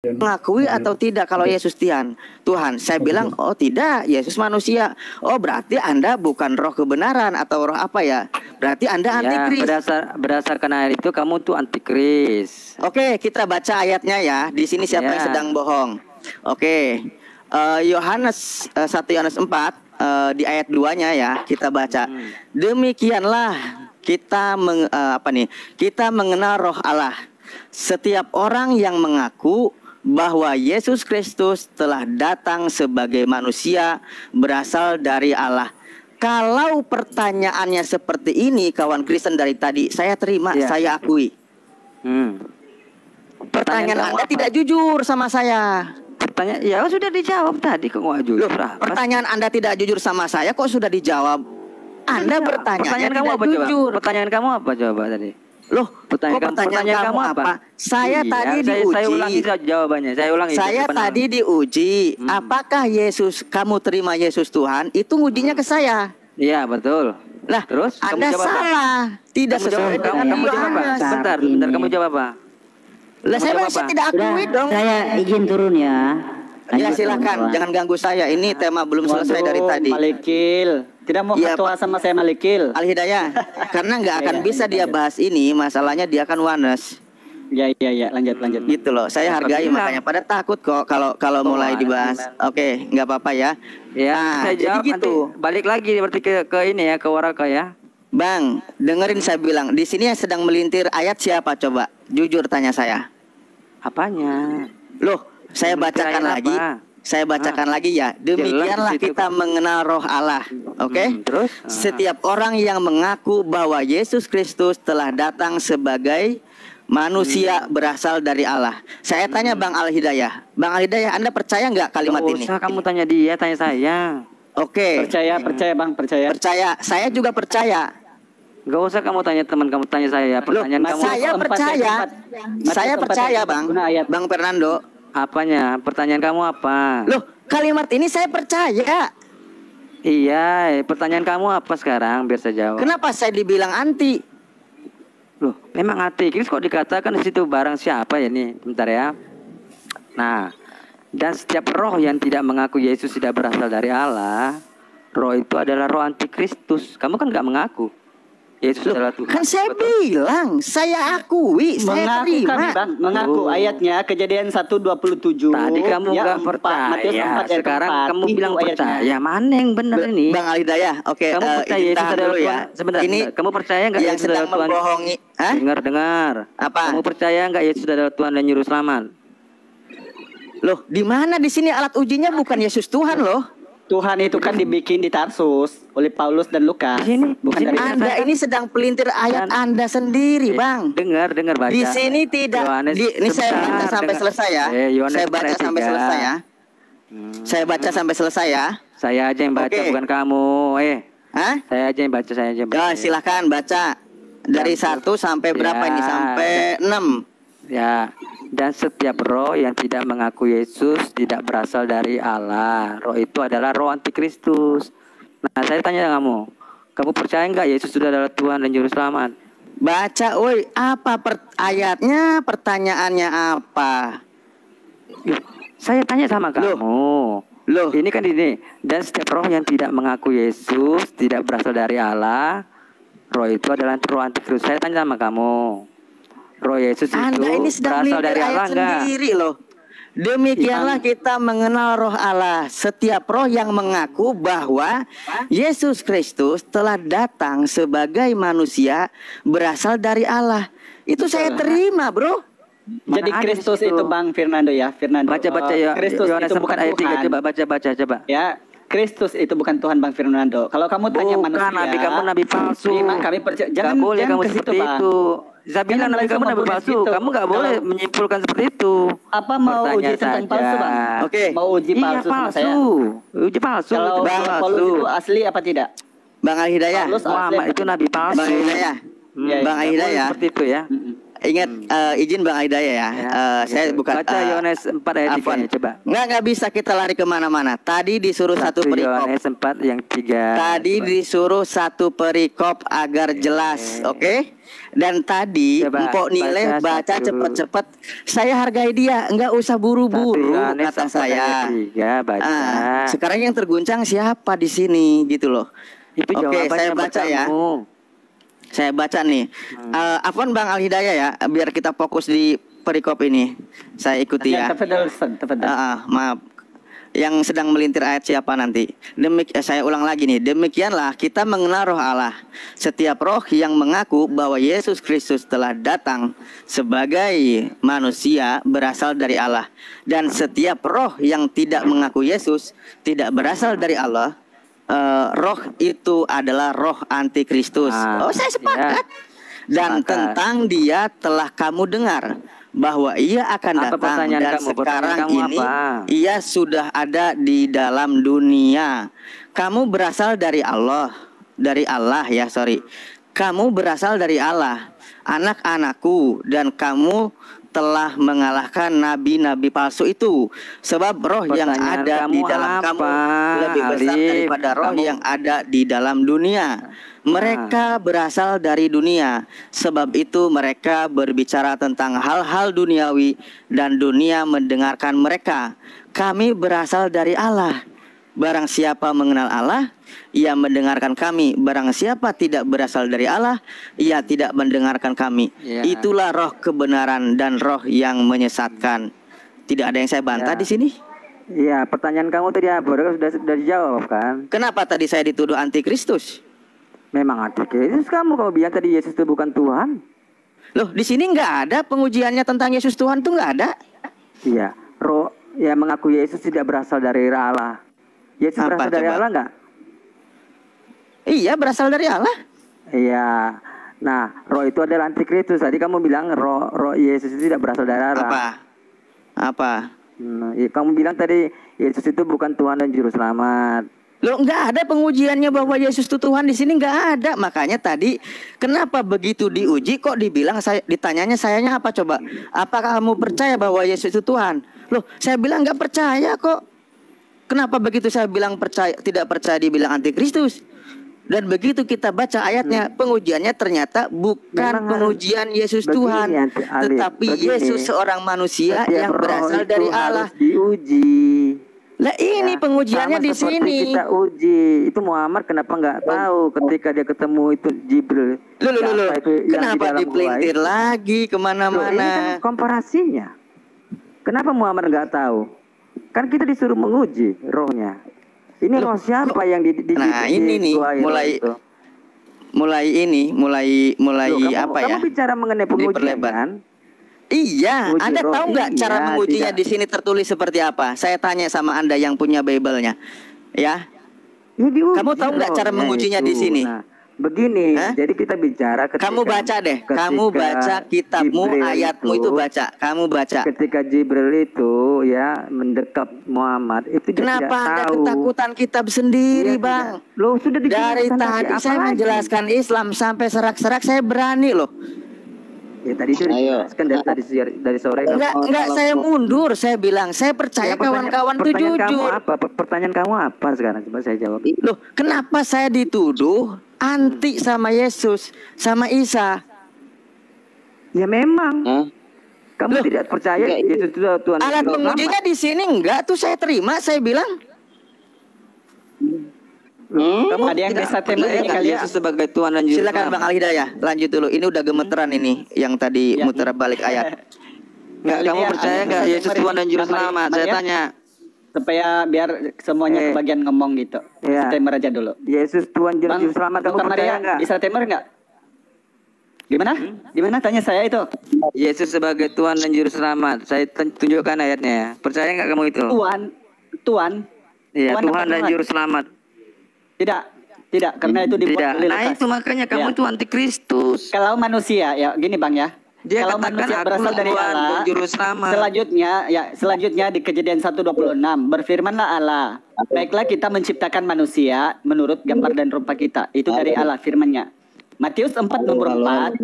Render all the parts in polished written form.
mengakui atau tidak kalau Yesus Tuhan? Saya bilang, oh tidak, Yesus manusia. Oh berarti Anda bukan roh kebenaran atau roh apa ya? Berarti Anda antikris. Berdasarkan ayat itu kamu tuh antikris. Oke, kita baca ayatnya ya. Di sini siapa yang sedang bohong? Oke, Yohanes 1 Yohanes 4 di ayat 2-nya ya kita baca. Demikianlah kita kita mengenal roh Allah. Setiap orang yang mengaku bahwa Yesus Kristus telah datang sebagai manusia berasal dari Allah. Kalau pertanyaannya seperti ini, kawan Kristen dari tadi, saya terima, saya akui. Pertanyaan Anda tidak jujur sama saya. Pertanyaan, ya sudah dijawab tadi kok nggak jujur. Pertanyaan Anda tidak jujur sama saya, kok sudah dijawab? Anda bertanya. Pertanyaan kamu apa jujur? Pertanyaan kamu apa coba tadi? Loh, pertanyaan kamu apa? Saya tadi diuji. Saya ulangi jawabannya. Saya tadi diuji. Apakah kamu terima Yesus Tuhan? Itu ujinya ke saya. Iya, betul. Lah, terus Anda salah. Tidak sesuai dengan kamu jawab apa? Sebentar, kamu jawab apa? Lah, saya tidak akui dong. Saya izin turun ya. Ya silakan, jangan ganggu saya. Ini tema belum selesai dari tadi. Malikil, tidak mau fatwa sama saya Malikil. Al Hidayah, karena nggak akan bisa dia bahas ini. Masalahnya dia akan wanes. Ya, lanjut. Gitu loh. Saya hargai makanya. Pada takut kok kalau mulai dibahas. Oke, nggak apa-apa ya. Ya, saya jawab jadi gitu. Balik lagi berarti ke ini ya, ke Waraka ya. Bang, dengerin saya bilang. Di sini yang sedang melintir ayat siapa coba? Jujur tanya saya. Apanya? Loh, saya bacakan lagi. Saya bacakan lagi ya. Demikianlah kita mengenal roh Allah. Oke? Terus? Setiap orang yang mengaku bahwa Yesus Kristus telah datang sebagai manusia berasal dari Allah. Saya tanya Bang Al Hidayah. Bang Al Hidayah, Anda percaya nggak kalimat ini? Usah kamu tanya dia, tanya saya. Oke. Percaya Bang, percaya. Percaya. Saya juga percaya. Gak usah kamu tanya teman kamu, tanya saya. Pertanyaan kamu. Saya percaya Bang. Bang Fernando. Apanya? Pertanyaan kamu apa? Loh, kalimat ini saya percaya. Iya, pertanyaan kamu apa sekarang? Biar saya jawab. Kenapa saya dibilang anti? Loh, memang anti. Kok dikatakan di situ barang siapa ya nih? Bentar ya. Nah, dan setiap roh yang tidak mengaku Yesus tidak berasal dari Allah, roh itu adalah roh antikristus. Kamu kan nggak mengaku Yesus adalah Tuhan. Kan saya bilang, saya akui, saya terima. Bang, mengaku ayatnya Kejadian 1:27. Tadi kamu nggak percaya. Sekarang kamu bilang percaya. Mana yang benar ini? Bang Al Hidayah, oke. Kamu percaya Yesus adalah Tuhan? Sebentar. Ini kamu percaya nggak Yesus adalah Tuhan? Membohongi. Dengar. Apa? Kamu percaya nggak Yesus adalah Tuhan dan juru selamat? Loh, di mana di sini alat ujinya bukan Yesus Tuhan loh? Tuhan itu kan dibikin di Tarsus oleh Paulus dan Lukas. Bukan dari Anda ini sedang pelintir ayat Anda sendiri, Bang. Dengar baca. Di sini tidak. Ini saya baca sampai selesai ya. Saya baca sampai selesai ya. Saya baca sampai selesai ya. Saya aja yang baca, bukan kamu. Saya aja yang baca, Ya, silahkan baca. Dari 1 sampai berapa ini? Sampai 6. Ya. Dan setiap roh yang tidak mengaku Yesus tidak berasal dari Allah. Roh itu adalah roh antikristus. Nah, saya tanya kamu percaya nggak Yesus sudah adalah Tuhan dan Juru Selamat? Baca, woi, apa ayatnya? Pertanyaannya apa? Saya tanya sama kamu. Loh, ini kan ini. Dan setiap roh yang tidak mengaku Yesus tidak berasal dari Allah. Roh itu adalah roh antikristus. Saya tanya sama kamu. Roh Yesus itu Anda ini sedang berasal dari Allah sendiri loh. Demikianlah kita mengenal roh Allah. Setiap roh yang mengaku bahwa Yesus Kristus telah datang sebagai manusia berasal dari Allah. Itu saya terima, bro. Jadi Kristus itu Bang Fernando ya, Fernando. Baca ya. Kristus itu bukan Tuhan. Coba. Ya. Kristus itu bukan Tuhan Bang Fernando. Kalau kamu tanya manusia, nabi kamu nabi palsu. Kami jangan boleh kamu ke situ, seperti Bang. itu. Zabila nabi kamu nabi palsu. Kamu nggak boleh menyimpulkan seperti itu. Apa mau uji tentang palsu, Bang? Oke. Mau uji palsu sama saya? Uji palsu. Kalau Paulus itu asli apa tidak? Bang Al Hidayah. Muhammad itu nabi palsu. Bang Al Hidayah. Bang Al Hidayah. Seperti itu ya. Ingat izin Bang Hidayah ya. Saya gitu. bukan Baca Yohanes 4 ayat 3 coba. Nggak bisa kita lari kemana-mana. Tadi disuruh satu perikop. Yohanes 4 yang 3. Tadi disuruh satu perikop agar jelas, oke? Dan tadi Coba Mpok Nilai baca satu. cepet-cepet. Saya hargai dia, nggak usah buru-buru Yohanes kata 4 saya. ayat 3 baca. Sekarang yang terguncang siapa di sini gitu loh. Itu Oke, saya jawabannya baca ya. bertemu. Saya baca nih. Afwan Bang Al Hidayah ya, biar kita fokus di perikop ini. Saya ikuti ya. Tafadhal Ustaz, tafadhal. Maaf. Yang sedang melintir ayat siapa nanti? Saya ulang lagi nih. Demikianlah kita mengenal roh Allah. Setiap roh yang mengaku bahwa Yesus Kristus telah datang sebagai manusia berasal dari Allah. Dan setiap roh yang tidak mengaku Yesus tidak berasal dari Allah. Roh itu adalah roh antikristus. Saya sepakat. Dan tentang dia telah kamu dengar bahwa ia akan datang dan sekarang ini ia sudah ada di dalam dunia. Kamu berasal dari Allah, Kamu berasal dari Allah, anak-anakku, dan kamu telah mengalahkan nabi-nabi palsu itu. Sebab roh yang ada di dalam kamu lebih besar daripada roh yang ada di dalam dunia. Mereka berasal dari dunia. Sebab itu mereka berbicara tentang hal-hal duniawi dan dunia mendengarkan mereka. Kami berasal dari Allah. Barang siapa mengenal Allah, ia mendengarkan kami. Barang siapa tidak berasal dari Allah, ia tidak mendengarkan kami. Itulah roh kebenaran dan roh yang menyesatkan. Tidak ada yang saya bantah di sini. Iya, pertanyaan kamu tadi apa? Sudah dijawab kan? Kenapa tadi saya dituduh antikristus? Memang antikristus kamu bilang tadi Yesus itu bukan Tuhan. Loh, di sini nggak ada pengujiannya tentang Yesus Tuhan tuh nggak ada. Iya, roh yang mengaku Yesus tidak berasal dari Allah. Yesus berasal dari Allah nggak? Iya, berasal dari Allah. Iya. Nah, roh itu adalah antikristus. Tadi kamu bilang roh Yesus itu tidak berasal dari Allah. Apa? Kamu bilang tadi Yesus itu bukan Tuhan dan Juru Selamat. Loh, nggak ada pengujiannya bahwa Yesus itu Tuhan di sini, nggak ada. Makanya tadi kenapa begitu diuji kok dibilang ditanyanya sayanya apa coba? Apakah kamu percaya bahwa Yesus itu Tuhan? Loh, saya bilang nggak percaya kok. Kenapa begitu saya bilang tidak percaya dibilang antikristus? Dan begitu kita baca ayatnya, pengujiannya ternyata bukan pengujian Yesus Tuhan, tetapi Yesus seorang manusia yang berasal dari Allah. Diuji. Lah ini pengujiannya di sini. Kita uji. Itu Muhammad kenapa nggak tahu ketika dia ketemu itu Jibril? Loh. Kenapa dipelintir lagi kemana-mana? Ini kan komparasinya. Kenapa Muhammad nggak tahu? Kan kita disuruh menguji rohnya. Ini roh siapa yang Nah, ini nih mulai apa ya? Kamu bicara mengenai pengujian kan? Iya, Anda tahu nggak cara mengujinya di sini tertulis seperti apa? Saya tanya sama Anda yang punya Bible-nya. Ya. Kamu tahu nggak cara mengujinya di sini? Nah, begini, jadi kita bicara ketika, kamu baca deh, kamu baca kitabmu, ayatmu itu baca, kamu baca. Ketika Jibril itu ya mendekap Muhammad, itu kenapa dia ada tahu. ketakutan kitab sendiri, Bang? Loh, sudah dari tadi saya menjelaskan Islam sampai serak-serak saya berani loh. Ya tadi itu dijelaskan dari sore. Enggak, saya mundur, saya bilang saya percaya kawan-kawan itu jujur. Pertanyaan kamu apa sekarang? Coba saya jawab. Loh, kenapa saya dituduh anti sama Yesus, sama Isa? Ya memang. Kamu tidak percaya Yesus itu Tuhan. Alat pengujinya di sini enggak tuh saya terima, saya bilang. Kamu ada yang bisa temui kali Yesus sebagai Tuhan dan Juru Selamat. Silakan Bang Al Hidayah, lanjut dulu. Ini udah gemeteran ini yang tadi muter balik ayat. Enggak, kamu percaya enggak Yesus Tuhan dan Juru Selamat? Saya tanya. Supaya biar semuanya kebagian ngomong gitu. Timer aja dulu. Yesus Tuhan dan Juru Selamat, kamu percaya enggak? Bisa timer enggak? Gimana? Gimana tanya saya itu? Yesus sebagai Tuhan dan Juru Selamat. Saya tunjukkan ayatnya ya. Percaya enggak kamu itu? Tuhan. Iya, Tuhan dan Juru Selamat. Tidak, karena itu dibuat oleh Nah, itu makanya kamu itu antikristus. Kalau manusia, ya gini Bang ya. Dia kalau manusia berasal dari Allah, selanjutnya di Kejadian 1:26 berfirmanlah Allah, baiklah kita menciptakan manusia menurut gambar dan rupa kita. Itu dari Allah firman-Nya. Matius 4 nomor 4,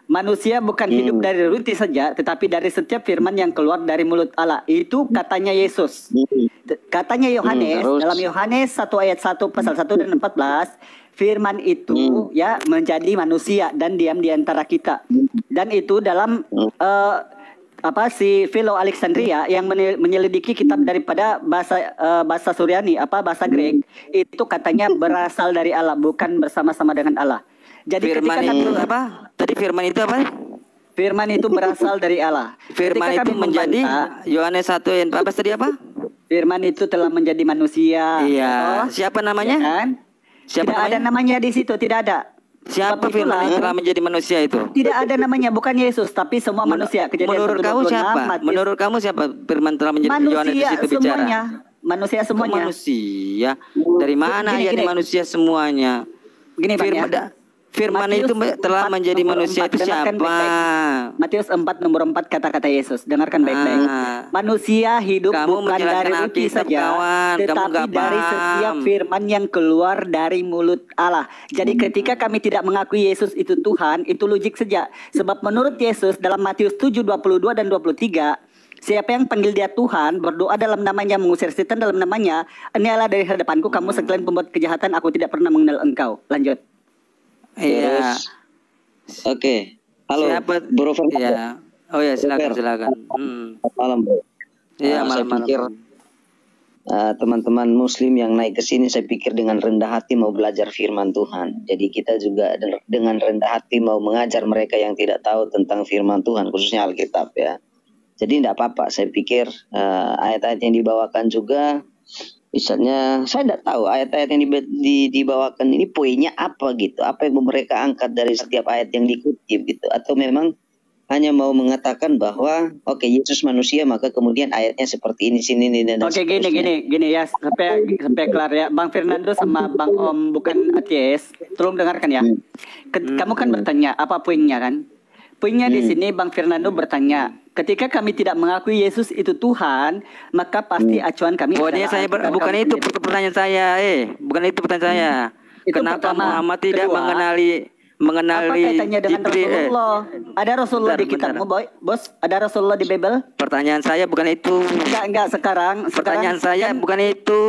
manusia bukan hidup dari roti saja, tetapi dari setiap firman yang keluar dari mulut Allah. Itu katanya Yesus. Katanya Yohanes, dalam Yohanes 1 ayat 1 pasal 1 dan 14, firman itu ya menjadi manusia dan diam di antara kita. Dan itu dalam si Philo Alexandria yang menyelidiki kitab daripada bahasa Suryani, bahasa Grek, itu katanya berasal dari Allah, bukan bersama-sama dengan Allah. Jadi firman ketika itu apa? Tadi firman itu apa? Firman itu berasal dari Allah. Firman Ketika itu menjadi Yohanes 1 ayat 14 tadi apa? Firman itu telah menjadi manusia. Iya. Siapa namanya? Ya kan? Siapa tidak ada namanya di situ, tidak ada. Siapa firman yang telah menjadi manusia itu? Tidak ada namanya, bukan Yesus, tapi semua manusia. Menurut kamu siapa? Menurut kamu siapa firman telah menjadi Yohanes di situ bicara? Semuanya. Manusia semuanya. Manusia. Dari mana ayatnya manusia semuanya? Gini Pak, Firman itu telah menjadi manusia itu siapa? Matius 4 nomor 4 kata-kata Yesus. Dengarkan baik-baik. Manusia hidup bukan dari roti saja, tetapi dari setiap firman yang keluar dari mulut Allah. Jadi ketika kami tidak mengakui Yesus itu Tuhan, itu logik saja. Sebab menurut Yesus dalam Matius 7:22 dan 23, siapa yang panggil dia Tuhan, berdoa dalam namanya, mengusir setan dalam namanya, inilah dari hadapanku kamu sekalian pembuat kejahatan, aku tidak pernah mengenal engkau. Lanjut. Iya. Oke. Halo. Siapa? Bro Iya. Oh ya, silakan. Malam, Bro. Iya, saya pikir teman-teman muslim yang naik ke sini, saya pikir dengan rendah hati mau belajar firman Tuhan. Jadi kita juga dengan rendah hati mau mengajar mereka yang tidak tahu tentang firman Tuhan, khususnya Alkitab ya. Jadi tidak apa-apa, saya pikir ayat-ayat yang dibawakan juga, misalnya saya tidak tahu ayat-ayat yang dibawakan ini poinnya apa gitu, apa yang mereka angkat dari setiap ayat yang dikutip gitu, atau memang hanya mau mengatakan bahwa oke, Yesus manusia maka kemudian ayatnya seperti ini sini dan oke, gini ya, sampai kelar ya, Bang Fernando sama Bang Om bukan ateis, tolong dengarkan ya. Kamu kan bertanya apa poinnya kan? Poinnya di sini Bang Fernando bertanya, ketika kami tidak mengakui Yesus itu Tuhan, maka pasti acuan kami bukan itu pertanyaan saya, bukan itu pertanyaan saya. Itu kenapa pertama. Muhammad tidak Kedua, mengenali apa kaitannya dengan Rasulullah? Ada Rasulullah di kitabmu, Bos? Ada Rasulullah di Bible? Pertanyaan saya bukan itu. Enggak, sekarang Pertanyaan saya bukan itu.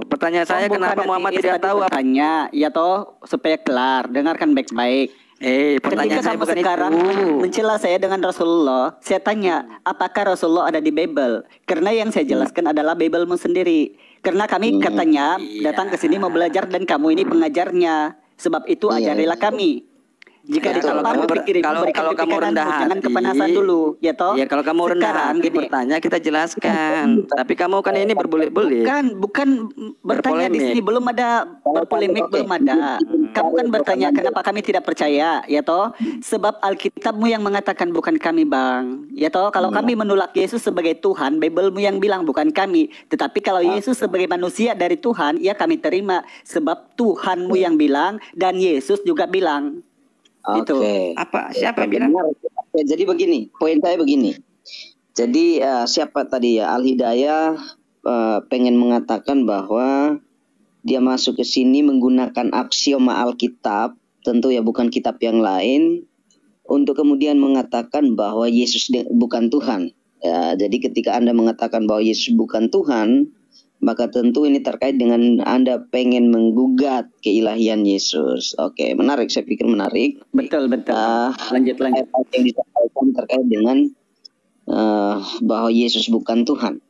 Pertanyaan saya kenapa Muhammad tidak tahu apa? Tanya, ya toh, supaya kelar. Dengarkan baik-baik. Pertanyaan ketika saya kamu bukan sekarang itu. mencela saya dengan Rasulullah, saya tanya, apakah Rasulullah ada di Bible? Karena yang saya jelaskan adalah Biblemu sendiri. Karena kami katanya datang ke sini mau belajar dan kamu ini pengajarnya. Sebab itu ajarilah kami. Jika ditampar kalau kamu rendah hati, jangan kepanasan dulu, ya toh. Ya kalau kamu rendah hati bertanya kita jelaskan. Tapi kamu kan ini berbelit-belit. Bukan bertanya di sini, belum ada berpolemik, belum ada. Kamu kan bertanya kenapa kami tidak percaya, ya toh. Sebab Alkitabmu yang mengatakan, bukan kami, Bang. Ya toh, kalau kami menolak Yesus sebagai Tuhan, Biblemu yang bilang, bukan kami. Tetapi kalau Yesus sebagai manusia dari Tuhan, ya kami terima. Sebab Tuhanmu yang bilang dan Yesus juga bilang. Itu apa, siapa yang bilang? Jadi begini, poin saya begini. Jadi siapa tadi ya, Al Hidayah pengen mengatakan bahwa dia masuk ke sini menggunakan aksioma Alkitab, tentu ya bukan kitab yang lain, untuk kemudian mengatakan bahwa Yesus bukan Tuhan. Ya, jadi ketika Anda mengatakan bahwa Yesus bukan Tuhan, maka tentu ini terkait dengan Anda pengen menggugat keilahian Yesus. Oke, menarik, saya pikir menarik. Betul. Lanjut. Yang disampaikan terkait dengan bahwa Yesus bukan Tuhan.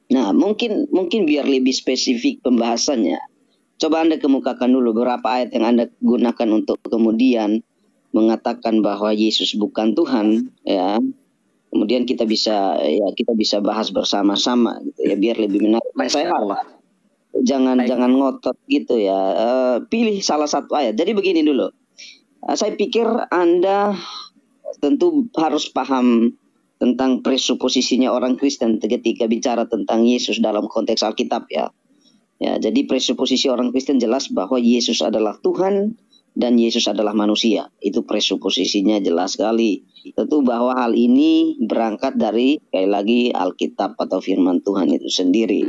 Nah, mungkin biar lebih spesifik pembahasannya, coba Anda kemukakan dulu beberapa ayat yang Anda gunakan untuk kemudian mengatakan bahwa Yesus bukan Tuhan, ya. Kemudian kita bisa bahas bersama-sama gitu ya, biar lebih menarik. Saya jangan ngotot gitu ya. Pilih salah satu ayat. Jadi begini dulu. Saya pikir Anda tentu harus paham tentang presuposisinya orang Kristen ketika bicara tentang Yesus dalam konteks Alkitab ya. Ya, jadi presuposisi orang Kristen jelas bahwa Yesus adalah Tuhan dan Yesus adalah manusia. Itu presuposisinya jelas sekali. Tentu bahwa hal ini berangkat dari sekali lagi Alkitab atau firman Tuhan itu sendiri.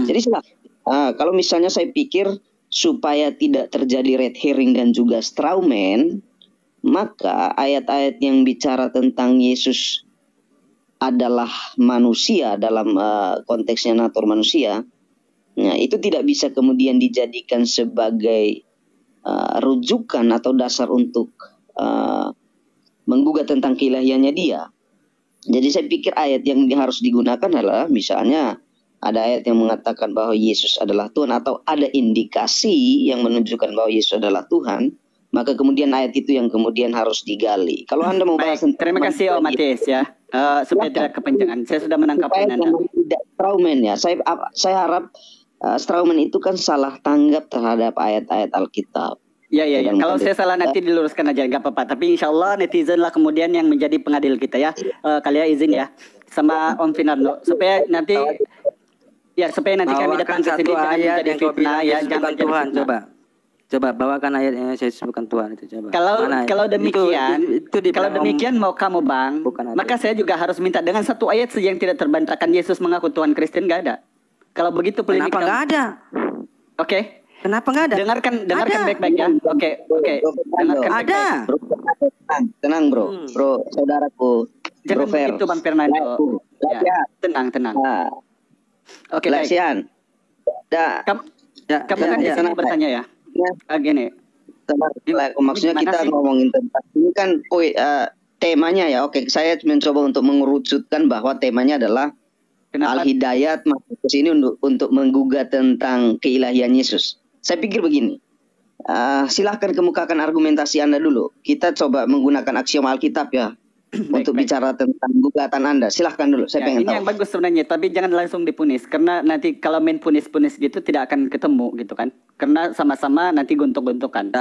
Jadi kalau misalnya saya pikir supaya tidak terjadi red herring dan juga straw man, maka ayat-ayat yang bicara tentang Yesus adalah manusia dalam konteksnya natur manusia, nah itu tidak bisa kemudian dijadikan sebagai rujukan atau dasar untuk menggugat tentang keilahiannya dia. Jadi saya pikir ayat yang harus digunakan adalah misalnya ada ayat yang mengatakan bahwa Yesus adalah Tuhan atau ada indikasi yang menunjukkan bahwa Yesus adalah Tuhan, maka kemudian ayat itu yang kemudian harus digali. Kalau Anda mau bahas tentang terima kasih Om Matius ya. Supaya tidak kepanjangan. Saya sudah menangkap Anda. Tidak Straumen ya. Saya harap Straumen itu kan salah tanggap terhadap ayat-ayat Alkitab. Ya. Kalau saya salah nanti diluruskan aja, nggak apa-apa. Tapi insya Allah netizen lah kemudian yang menjadi pengadil kita ya. Kalian izin ya sama Om Finardo supaya nanti kami datang ke sini dengan ayat yang kau bilang ya, jangan Tuhan. Coba bawakan ayat yang saya sebutkan Tuhan itu coba. Kalau demikian, kalau demikian mau kamu Bang, maka saya juga harus minta dengan satu ayat saja yang tidak terbantahkan Yesus mengaku Tuhan Kristen, nggak ada. Kalau begitu kenapa nggak ada? Oke. Kenapa nggak ada? Dengarkan baik-baik ya. Oke. Dengarkan ada. Tenang bro, saudaraku. Jangan begitu Bang Fernando. Ya, tenang. Oke, Lasian. Kamu kan di sini bertanya ya. Gini. Maksudnya kita ngomongin tentang ini kan temanya ya. Oke, saya mencoba untuk mengerucutkan bahwa temanya adalah Al-Hidayat masuk ke sini untuk menggugat tentang keilahian Yesus. Saya pikir begini. Silahkan kemukakan argumentasi Anda dulu. Kita coba menggunakan aksiom Alkitab ya. Untuk bicara tentang gugatan Anda, silahkan dulu. Saya pengen tahu. Ini yang bagus sebenarnya, tapi jangan langsung dipunis karena nanti kalau main punis gitu tidak akan ketemu gitu kan. Karena sama-sama nanti gontok-gontokan.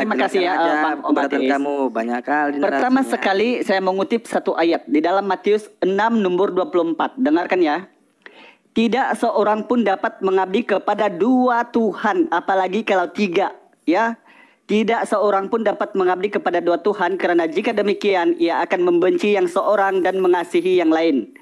Terima kasih ya Pak Om Matius. Kamu banyak kali. Pertama sekali saya mengutip satu ayat di dalam Matius 6 nomor 24. Dengarkan ya. Tidak seorang pun dapat mengabdi kepada dua Tuhan, apalagi kalau tiga, ya. Tidak seorang pun dapat mengabdi kepada dua Tuhan, karena jika demikian ia akan membenci yang seorang dan mengasihi yang lain.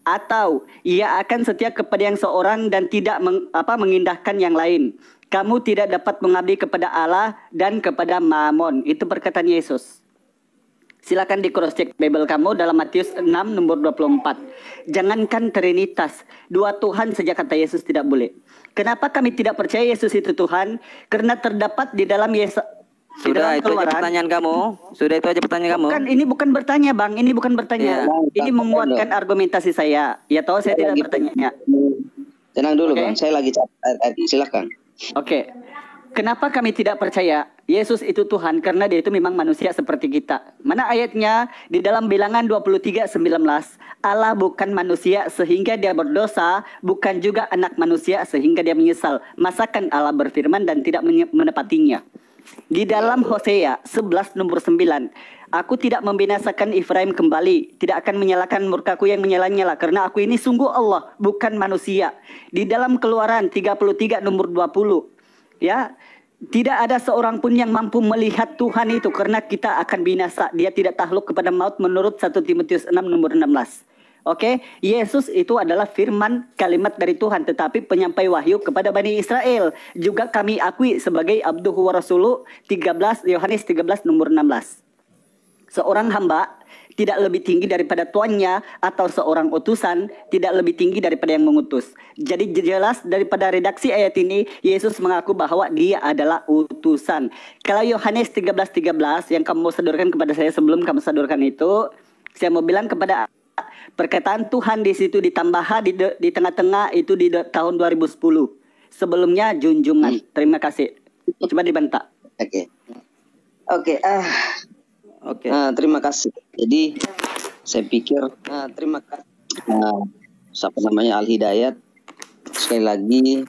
Atau ia akan setia kepada yang seorang dan tidak mengindahkan yang lain. Kamu tidak dapat mengabdi kepada Allah dan kepada Mammon. Itu perkataan Yesus. Silakan di cross check Bible kamu dalam Matius 6 nomor 24. Jangankan Trinitas, dua Tuhan saja kata Yesus tidak boleh. Kenapa kami tidak percaya Yesus itu Tuhan? Karena terdapat di dalam Yesus. Sudah itu aja pertanyaan kamu. Sudah itu aja pertanyaan kamu. Bukan, ini bukan bertanya Bang. Ini bukan bertanya. Ini menguatkan argumentasi saya. Ya tahu saya tidak bertanya. Tenang dulu Bang. Saya lagi silakan. Oke. Kenapa kami tidak percaya Yesus itu Tuhan? Karena dia itu memang manusia seperti kita. Mana ayatnya? Di dalam Bilangan 23:19. Allah bukan manusia sehingga dia berdosa, bukan juga anak manusia sehingga dia menyesal. Masakan Allah berfirman dan tidak menepatinya? Di dalam Hosea 11 nomor 9. Aku tidak membinasakan Efraim kembali, tidak akan menyalakan murkaku yang menyala-nyala, karena aku ini sungguh Allah, bukan manusia. Di dalam Keluaran 33 nomor 20. Ya, tidak ada seorang pun yang mampu melihat Tuhan itu karena kita akan binasa. Dia tidak takluk kepada maut menurut 1 Timotius 6 nomor 16. Oke, Yesus itu adalah firman kalimat dari Tuhan, tetapi penyampai wahyu kepada Bani Israel. Juga kami akui sebagai abduhu wa rasuluh, Yohanes 13 nomor 16. Seorang hamba tidak lebih tinggi daripada tuannya, atau seorang utusan tidak lebih tinggi daripada yang mengutus. Jadi jelas daripada redaksi ayat ini, Yesus mengaku bahwa dia adalah utusan. Kalau Yohanes 13:13 yang kamu sodorkan kepada saya sebelum kamu sodorkan itu, saya mau bilang kepada perkataan Tuhan di situ ditambah di tengah-tengah itu di tahun 2010. Sebelumnya junjungan. Terima kasih. Coba dibantah. Oke. Terima kasih. Jadi saya pikir terima kasih Al-Hidayat sekali lagi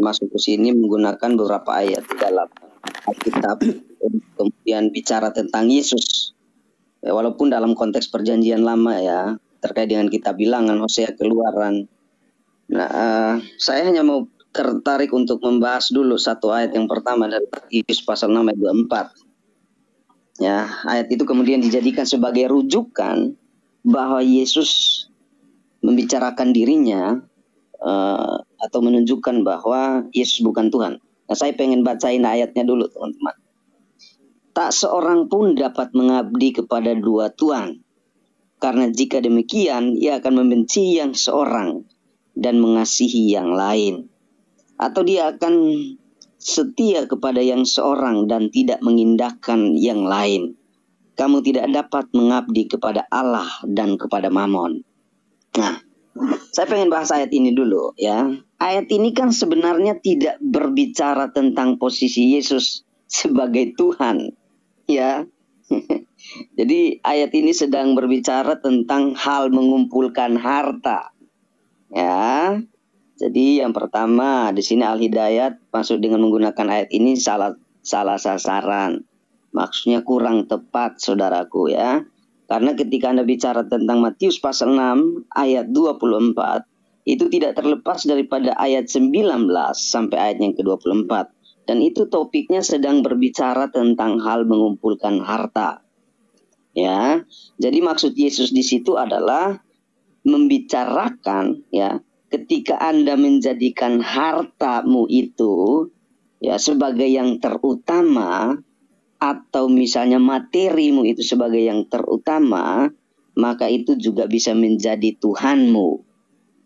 masuk ke sini menggunakan beberapa ayat di dalam Alkitab, kemudian bicara tentang Yesus. Walaupun dalam konteks perjanjian lama ya, terkait dengan kitab Bilangan, Hosea, Keluaran. Saya hanya mau tertarik untuk membahas dulu satu ayat yang pertama dari Matius pasal 6 ayat 24. Ya, ayat itu kemudian dijadikan sebagai rujukan bahwa Yesus membicarakan dirinya atau menunjukkan bahwa Yesus bukan Tuhan. Nah, saya pengen bacain ayatnya dulu, teman-teman. tak seorang pun dapat mengabdi kepada dua tuan. Karena jika demikian, ia akan membenci yang seorang dan mengasihi yang lain. Atau dia akan setia kepada yang seorang dan tidak mengindahkan yang lain. Kamu tidak dapat mengabdi kepada Allah dan kepada Mamon. Nah, saya pengen bahas ayat ini dulu ya. Ayat ini kan sebenarnya tidak berbicara tentang posisi Yesus sebagai Tuhan. Ya. Jadi ayat ini sedang berbicara tentang hal mengumpulkan harta. Ya. Jadi yang pertama di sini Al-Hidayat masuk dengan menggunakan ayat ini salah sasaran. Maksudnya kurang tepat saudaraku ya. Karena ketika Anda bicara tentang Matius pasal 6 ayat 24 itu tidak terlepas daripada ayat 19 sampai ayat yang ke-24. Dan itu topiknya sedang berbicara tentang hal mengumpulkan harta. Ya, jadi maksud Yesus di situ adalah membicarakan ya, ketika Anda menjadikan hartamu itu ya sebagai yang terutama atau misalnya materimu itu sebagai yang terutama, maka itu juga bisa menjadi Tuhanmu.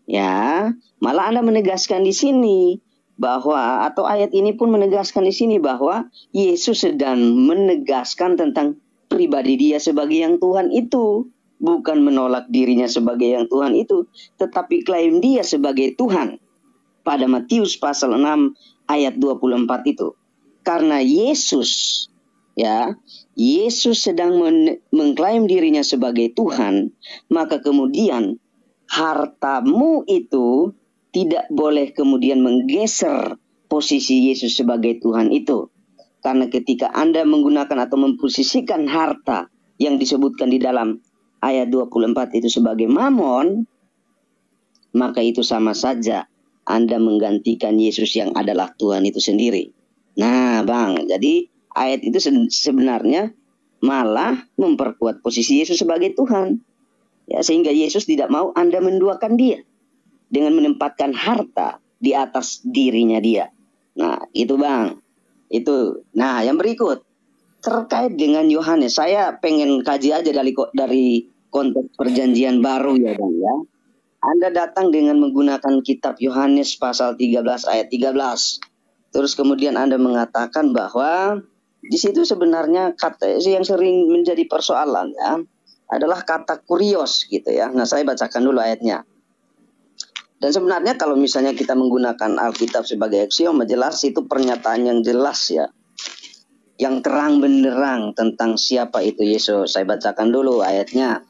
Ya, malah Anda menegaskan di sini bahwa atau ayat ini pun menegaskan di sini bahwa Yesus sedang menegaskan tentang pribadi dia sebagai yang Tuhan itu, bukan menolak dirinya sebagai yang Tuhan itu, tetapi klaim dia sebagai Tuhan. Pada Matius pasal 6 ayat 24 itu. Karena Yesus ya, Yesus sedang mengklaim dirinya sebagai Tuhan, maka kemudian hartamu itu tidak boleh kemudian menggeser posisi Yesus sebagai Tuhan itu. Karena ketika Anda menggunakan atau memposisikan harta yang disebutkan di dalam ayat 24 itu sebagai mamon, maka itu sama saja Anda menggantikan Yesus yang adalah Tuhan itu sendiri. Nah Bang, jadi ayat itu sebenarnya malah memperkuat posisi Yesus sebagai Tuhan. Ya, sehingga Yesus tidak mau Anda menduakan dia dengan menempatkan harta di atas dirinya dia. Nah, itu Bang. Itu. Nah, yang berikut terkait dengan Yohanes, saya pengen kaji aja dari konteks perjanjian baru ya Bang ya. Anda datang dengan menggunakan kitab Yohanes pasal 13 ayat 13. Terus kemudian Anda mengatakan bahwa di situ sebenarnya kata yang sering menjadi persoalan ya adalah kata kurios gitu ya. Nah, saya bacakan dulu ayatnya. Dan sebenarnya kalau misalnya kita menggunakan Alkitab sebagai aksioma, jelas itu pernyataan yang jelas ya. Yang terang benderang tentang siapa itu Yesus. Saya bacakan dulu ayatnya.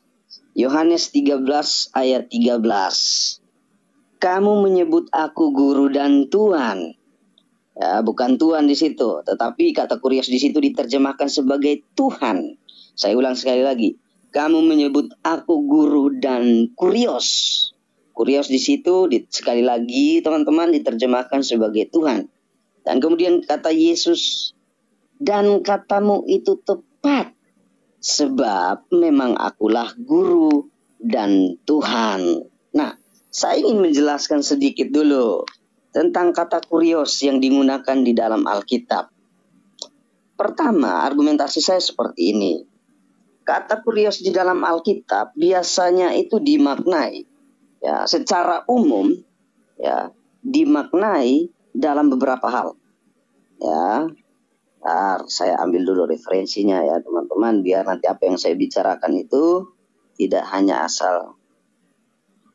Yohanes 13 ayat 13. Kamu menyebut aku guru dan Tuhan. Ya, bukan Tuhan di situ, tetapi kata kurios di situ diterjemahkan sebagai Tuhan. Saya ulang sekali lagi. Kamu menyebut aku guru dan kurios. Kurios di situ sekali lagi teman-teman diterjemahkan sebagai Tuhan. Dan kemudian kata Yesus, dan katamu itu tepat, sebab memang akulah guru dan Tuhan. Nah, saya ingin menjelaskan sedikit dulu tentang kata kurios yang digunakan di dalam Alkitab. Pertama, argumentasi saya seperti ini. Kata kurios di dalam Alkitab biasanya itu dimaknai ya secara umum ya dimaknai dalam beberapa hal. Ya. Saya ambil dulu referensinya ya teman-teman biar nanti apa yang saya bicarakan itu tidak hanya asal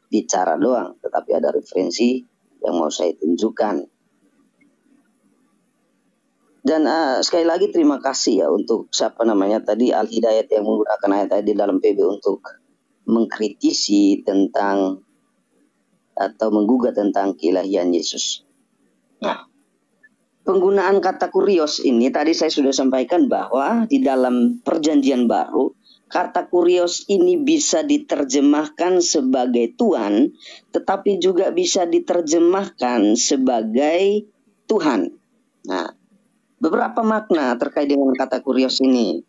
bicara doang, tetapi ada referensi yang mau saya tunjukkan. Dan sekali lagi terima kasih ya untuk siapa namanya tadi Al-Hidayat yang menggunakan ayat di dalam PB untuk mengkritisi tentang atau menggugat tentang keilahian Yesus. Nah, penggunaan kata kurios ini tadi saya sudah sampaikan bahwa di dalam perjanjian baru kata kurios ini bisa diterjemahkan sebagai Tuhan, tetapi juga bisa diterjemahkan sebagai Tuhan. Nah, beberapa makna terkait dengan kata kurios ini.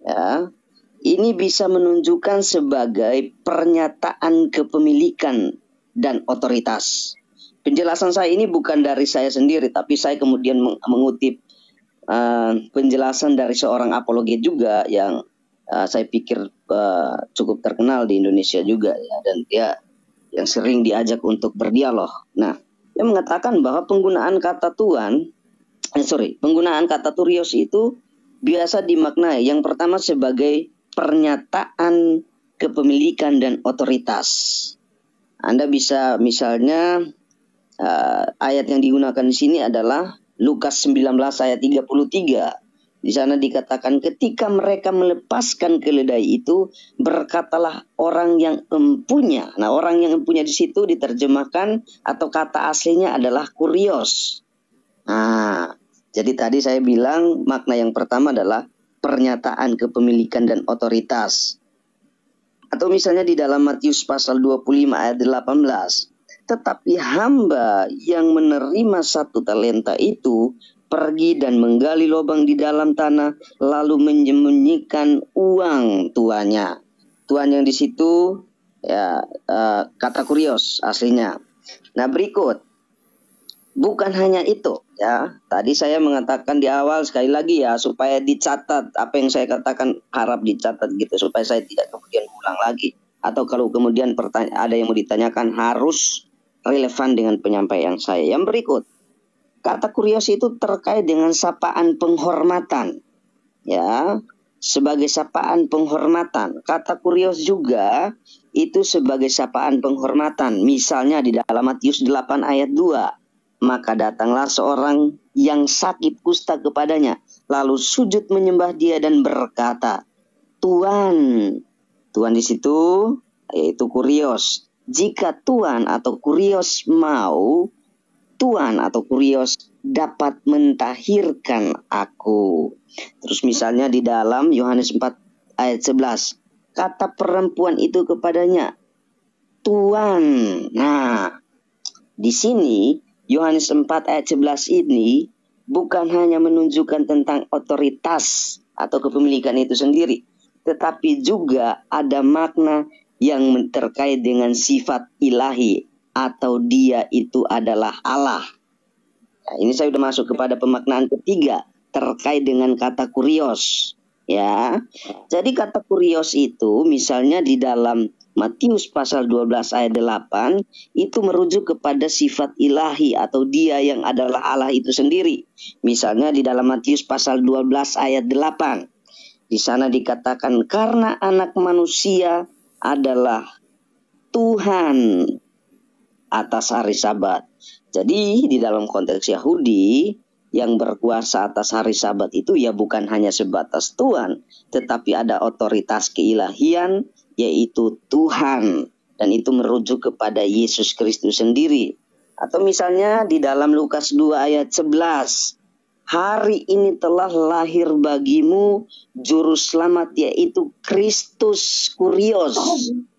Ya, ini bisa menunjukkan sebagai pernyataan kepemilikan dan otoritas. Penjelasan saya ini bukan dari saya sendiri, tapi saya kemudian mengutip penjelasan dari seorang apologet juga yang saya pikir cukup terkenal di Indonesia juga ya, dan dia yang sering diajak untuk berdialog. Nah, dia mengatakan bahwa penggunaan kata penggunaan kata kurios itu biasa dimaknai yang pertama sebagai pernyataan kepemilikan dan otoritas. Anda bisa misalnya ayat yang digunakan di sini adalah Lukas 19 ayat 33. Di sana dikatakan ketika mereka melepaskan keledai itu, berkatalah orang yang empunya. Nah, orang yang empunya di situ diterjemahkan atau kata aslinya adalah kurios. Nah, jadi tadi saya bilang makna yang pertama adalah pernyataan kepemilikan dan otoritas. Atau misalnya di dalam Matius pasal 25 ayat 18. Tetapi hamba yang menerima 1 talenta itu pergi dan menggali lubang di dalam tanah, lalu menyembunyikan uang tuannya. Tuan yang di situ ya kata kurios aslinya. Nah, berikut. Bukan hanya itu ya. Tadi saya mengatakan di awal sekali lagi ya, supaya dicatat apa yang saya katakan, harap dicatat gitu supaya saya tidak kemudian ulang lagi. Atau kalau kemudian ada yang mau ditanyakan harus relevan dengan penyampaian saya. Yang berikut. Kata kurios itu terkait dengan sapaan penghormatan. Ya, sebagai sapaan penghormatan. Kata kurios juga itu sebagai sapaan penghormatan. Misalnya di dalam Matius 8 ayat 2. Maka datanglah seorang yang sakit kusta kepadanya, lalu sujud menyembah dia dan berkata, Tuan. Tuan di situ yaitu kurios. Jika Tuan atau kurios mau, Tuan atau kurios dapat mentahirkan aku. Terus misalnya di dalam Yohanes 4 ayat 11. Kata perempuan itu kepadanya, Tuan. Nah, di sini Yohanes 4 ayat 11 ini bukan hanya menunjukkan tentang otoritas atau kepemilikan itu sendiri, tetapi juga ada makna yang terkait dengan sifat ilahi atau dia itu adalah Allah. Nah, ini saya sudah masuk kepada pemaknaan ketiga terkait dengan kata kurios. Ya, jadi kata kurios itu misalnya di dalam Matius pasal 12 ayat 8 itu merujuk kepada sifat ilahi atau dia yang adalah Allah itu sendiri. Misalnya di dalam Matius pasal 12 ayat 8. Di sana dikatakan karena anak manusia adalah Tuhan atas hari Sabat. Jadi di dalam konteks Yahudi yang berkuasa atas hari Sabat itu ya bukan hanya sebatas Tuhan, tetapi ada otoritas keilahian yaitu Tuhan, dan itu merujuk kepada Yesus Kristus sendiri. Atau misalnya di dalam Lukas 2 ayat 11, hari ini telah lahir bagimu juru selamat yaitu Kristus kurios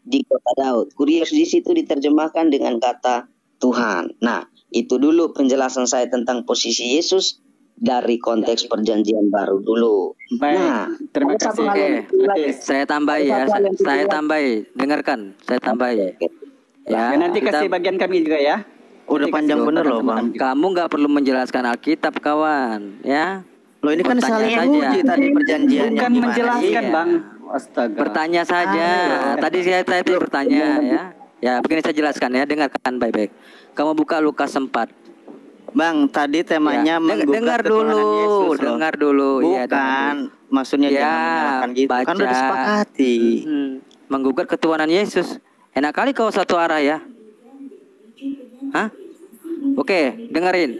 di kota Daud. Kurios di situ diterjemahkan dengan kata Tuhan. Nah, itu dulu penjelasan saya tentang posisi Yesus dari konteks perjanjian baru dulu. Baik, nah, terima kasih. Saya tambahi ya, saya tambahi. Dengarkan, saya tambahi. Ya, nanti kasih bagian kami juga ya. Udah panjang bener loh Bang. Kamu nggak perlu menjelaskan Alkitab kawan, ya. Loh ini kan saling uji tadi perjanjiannya. Bukan menjelaskan Iya. Bang. Astaga. Bertanya saja. Tadi saya tadi bertanya ya. Ya, begini saya jelaskan ya, dengarkan baik-baik. Kamu buka Lukas 4. Bang, tadi temanya Ya, dengar dulu, dengar dulu. Bukan, maksudnya jangan menyalahkan gitu. Baca. Kan udah disepakati. Menggugat ketuhanan Yesus. Enak kali kau satu arah ya. Hah? Oke, dengerin.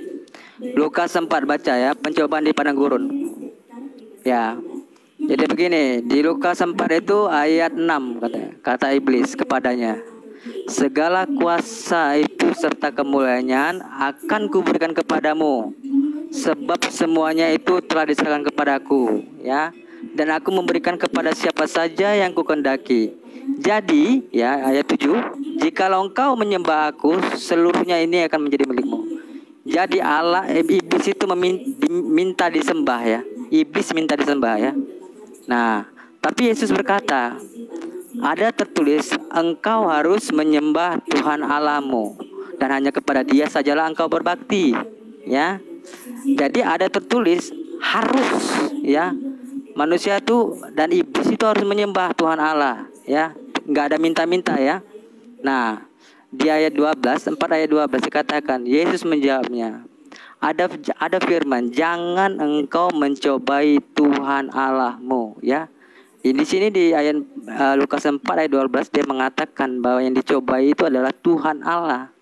Lukas 4 baca ya, pencobaan di padang gurun. Ya. Jadi begini, di Lukas 4 itu ayat 6 katanya. Kata iblis kepadanya, segala kuasa itu serta kemuliaan akan kuberikan kepadamu, sebab semuanya itu telah diserahkan kepadaku, ya. Dan aku memberikan kepada siapa saja yang kukendaki. Jadi, ya ayat 7, jikalau engkau menyembah aku, seluruhnya ini akan menjadi milikmu. Jadi Allah, iblis itu minta disembah ya. Iblis minta disembah ya. Nah, tapi Yesus berkata, ada tertulis, engkau harus menyembah Tuhan Allahmu, dan hanya kepada Dia sajalah engkau berbakti, ya. Jadi ada tertulis harus ya manusia itu dan iblis itu harus menyembah Tuhan Allah ya, nggak ada minta-minta ya. Nah di ayat 12, 4 ayat 12 dikatakan, Yesus menjawabnya, ada firman, jangan engkau mencobai Tuhan Allahmu ya. Di sini di ayat Lukas 4 ayat 12 dia mengatakan bahwa yang dicobai itu adalah Tuhan Allah.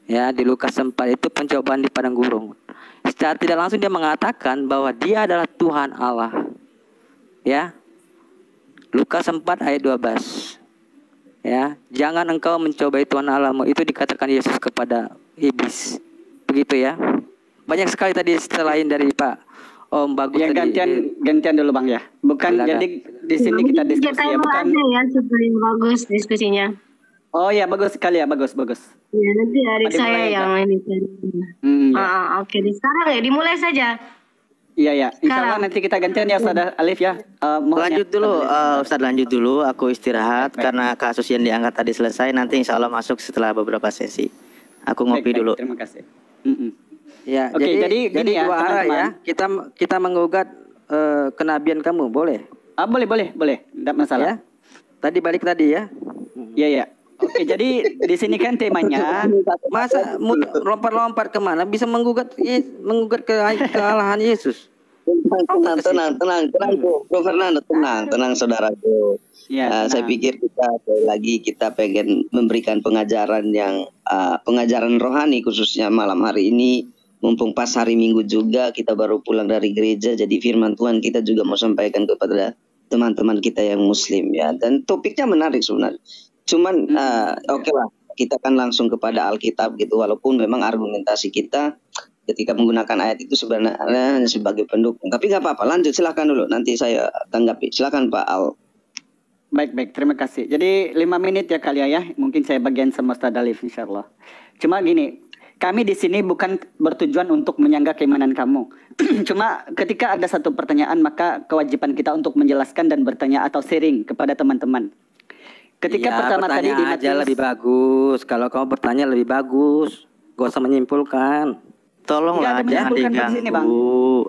Ya, di Lukas 4 itu pencobaan di padang gurun. Secara tidak langsung dia mengatakan bahwa dia adalah Tuhan Allah. Ya. Lukas 4 ayat 12. Ya, jangan engkau mencobai Tuhan Allahmu, itu dikatakan Yesus kepada iblis. Begitu ya. Banyak sekali tadi selain dari Pak Om Bagus ya, gantian dulu Bang ya. Bukan Silakan. jadi di sini kita diskusi ya, bukan ya supaya bagus diskusinya. Oh ya, bagus sekali ya, bagus. Ya, nanti adik saya yang ini. Ya. Oke, sekarang ya dimulai saja. Iya. Insya Allah nanti kita gantian ya Ustaz Alif ya. Lanjut dulu, Ustadz lanjut dulu. Aku istirahat karena kasus yang diangkat tadi selesai. Nanti insya Allah masuk setelah beberapa sesi. Aku ngopi dulu. Terima kasih. Ya, Oke, jadi gini ya, dua arah ya. teman-teman. Kita menggugat kenabian kamu, boleh? Boleh, tidak masalah. Ya. Tadi balik tadi ya. Iya. Oke, jadi di sini kan temanya Masa lompat-lompat kemana? Bisa menggugat kealahan Yesus. Tenang, Bro Fernando, tenang saudaraku. Ya, Saya pikir kita pengen memberikan pengajaran yang pengajaran rohani khususnya malam hari ini. Mumpung pas hari Minggu juga, kita baru pulang dari gereja, jadi firman Tuhan kita juga mau sampaikan kepada teman-teman kita yang Muslim ya. Dan topiknya menarik sebenarnya. Cuman oke lah, kita kan langsung kepada Alkitab gitu, walaupun memang argumentasi kita ketika menggunakan ayat itu sebenarnya sebagai pendukung. Tapi nggak apa-apa, lanjut silakan dulu, nanti saya tanggapi. Silakan Pak Al. Baik, terima kasih. Jadi 5 menit ya kali ya, mungkin saya bagian sama Ustaz Alif insyaallah. Cuma gini, kami di sini bukan bertujuan untuk menyanggah keimanan kamu. Cuma ketika ada satu pertanyaan, maka kewajiban kita untuk menjelaskan dan bertanya atau sharing kepada teman-teman. Ketika pertama tadi di aja lebih bagus. Kalau kamu bertanya lebih bagus, gak usah menyimpulkan. Tolonglah jangan diganggu.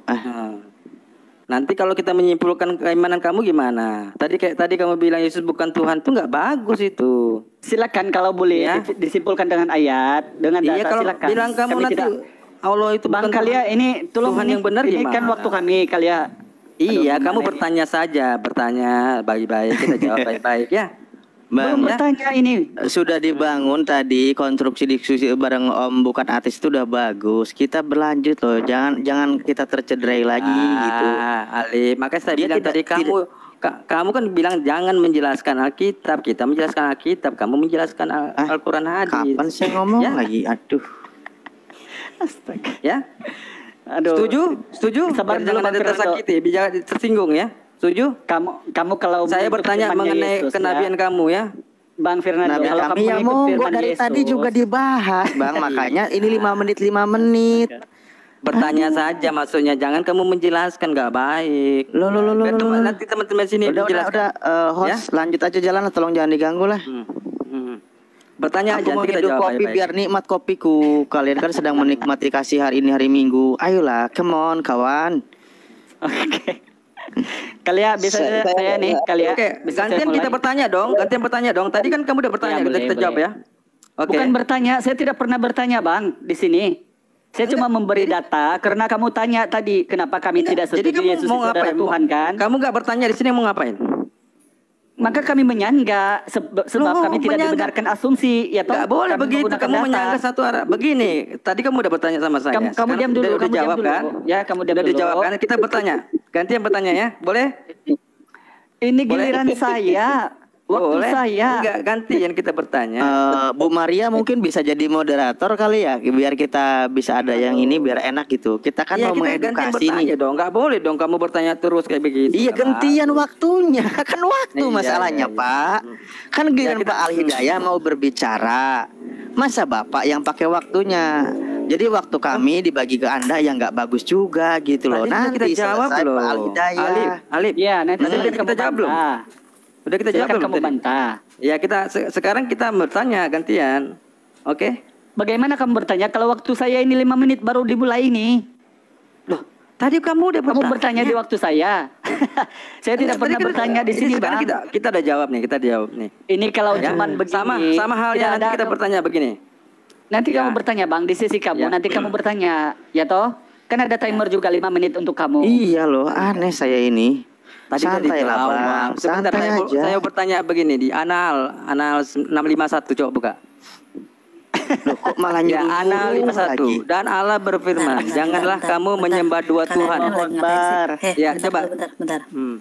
Nanti kalau kita menyimpulkan keimanan kamu gimana? Tadi kamu bilang Yesus bukan Tuhan, tuh nggak bagus itu. Silakan kalau boleh ya, disimpulkan dengan ayat, dengan data. Kalau silakan. bilang kamu kami nanti tidak, Allah itu Bang bukan Kalia Tuhan, ini tolong Tuhan yang benar ini gimana? kan waktu kami Kalia. Iya, Aduh, kamu gimana bertanya saja, bertanya baik-baik, kita jawab baik-baik ya. Belum bertanya ini. Sudah dibangun tadi konstruksi diskusi bareng Om bukan ateis itu udah bagus. Kita berlanjut loh. Jangan kita tercederai lagi gitu. Ali, makanya saya bilang tadi kamu kan bilang jangan menjelaskan Alkitab, kita menjelaskan Alkitab, kamu menjelaskan Al-Qur'an hadis. Kapan saya ngomong lagi? Aduh. Astaga. Ya? Aduh. Setuju? Sabar dulu, Jangan Bang ada Fernando. tersakiti, jangan tersinggung ya. Setuju? Kamu kalau Saya mengikut bertanya firman mengenai Yesus, kenabian ya. kamu ya. Bang Fernando, Nabi kalau kami kamu yang mengikut monggo firman dari Yesus, tadi juga dibahas, Bang. Makanya ini 5 menit. Bertanya saja maksudnya, jangan kamu menjelaskan, nggak baik. Nanti teman-teman sini Udah, host lanjut aja jalan, tolong jangan diganggu lah. Bertanya aja, Aku mau nanti kita hidup jawab kopi baik-baik. biar nikmat kopiku. Kalian kan sedang menikmati kasih hari ini hari Minggu. Ayolah, come on kawan. Oke. Kalia bisa saya nih, Kalia. Oke, bisa gantian saya kita mulai? bertanya dong. Tadi kan kamu udah bertanya, Ya, boleh, kita jawab boleh. ya. Oke. Bukan bertanya, saya tidak pernah bertanya, Bang, di sini. Saya cuma memberi data karena kamu tanya tadi kenapa kami tidak Jadi setuju kamu Yesus mau itu adalah ngapain? Tuhan kan? Kamu nggak bertanya di sini mau ngapain? Maka kami menyanggah sebab Loh, kami tidak menyanggah. dibenarkan asumsi ya toh. Nggak boleh Kami begitu, menggunakan kamu data. menyanggah satu arah. Begini, tadi kamu udah bertanya sama saya. Kamu Sekarang diam dulu, udah kamu diam jawab dulu. kan? Ya, kamu diam Udah dulu. dijawab kan? Kita bertanya. Gantian bertanya ya, boleh? Ini Boleh? giliran saya. Waktu Boleh? saya. Enggak, gantian kita bertanya. Bu Maria mungkin bisa jadi moderator kali ya, biar kita bisa ada yang ini biar enak gitu. Kita kan Iya, mau kita gantian mengedukasi bertanya nih. dong. Nggak boleh dong kamu bertanya terus kayak begitu. Iya, gantian waktunya. Kan waktu Iya, masalahnya, iya, iya. Pak. Kan giliran kita- Pak Al Hidayah mau berbicara. Masa Bapak yang pakai waktunya? Jadi waktu kami dibagi ke Anda yang nggak bagus juga gitu loh. Tadi udah Nanti kita jawab selesai loh. Pak Al Hidayah. Alif. Ya, nanti Tadi udah kita jawab belum? Udah kita jawab Silakan belum kamu tadi? bantah. Ya kita sekarang kita bertanya gantian. Oke? Bagaimana kamu bertanya kalau waktu saya ini 5 menit baru dimulai ini? Loh, Tadi kamu udah Kamu bertanya di waktu saya. Saya tidak pernah bertanya di sini, Sekarang Bang. kita udah jawab nih, kita jawab nih. Ini kalau Ya. cuman begini. Sama halnya nanti kita bertanya begini. Nanti Ya. kamu bertanya, Bang, di sisi kamu. Ya. Nanti kamu bertanya, ya toh? Kan ada timer juga 5 menit untuk kamu. Iya loh, aneh saya ini. Tadi Santai lah dijawab. Bang, Sebentar santai aja. saya bertanya begini di Anal 651 coba buka. Loh, kok malah Ya, nyuruh Anal lagi? 51 dan Allah berfirman, janganlah kamu menyembah dua Tuhan. Ya, coba. Bentar. Hmm.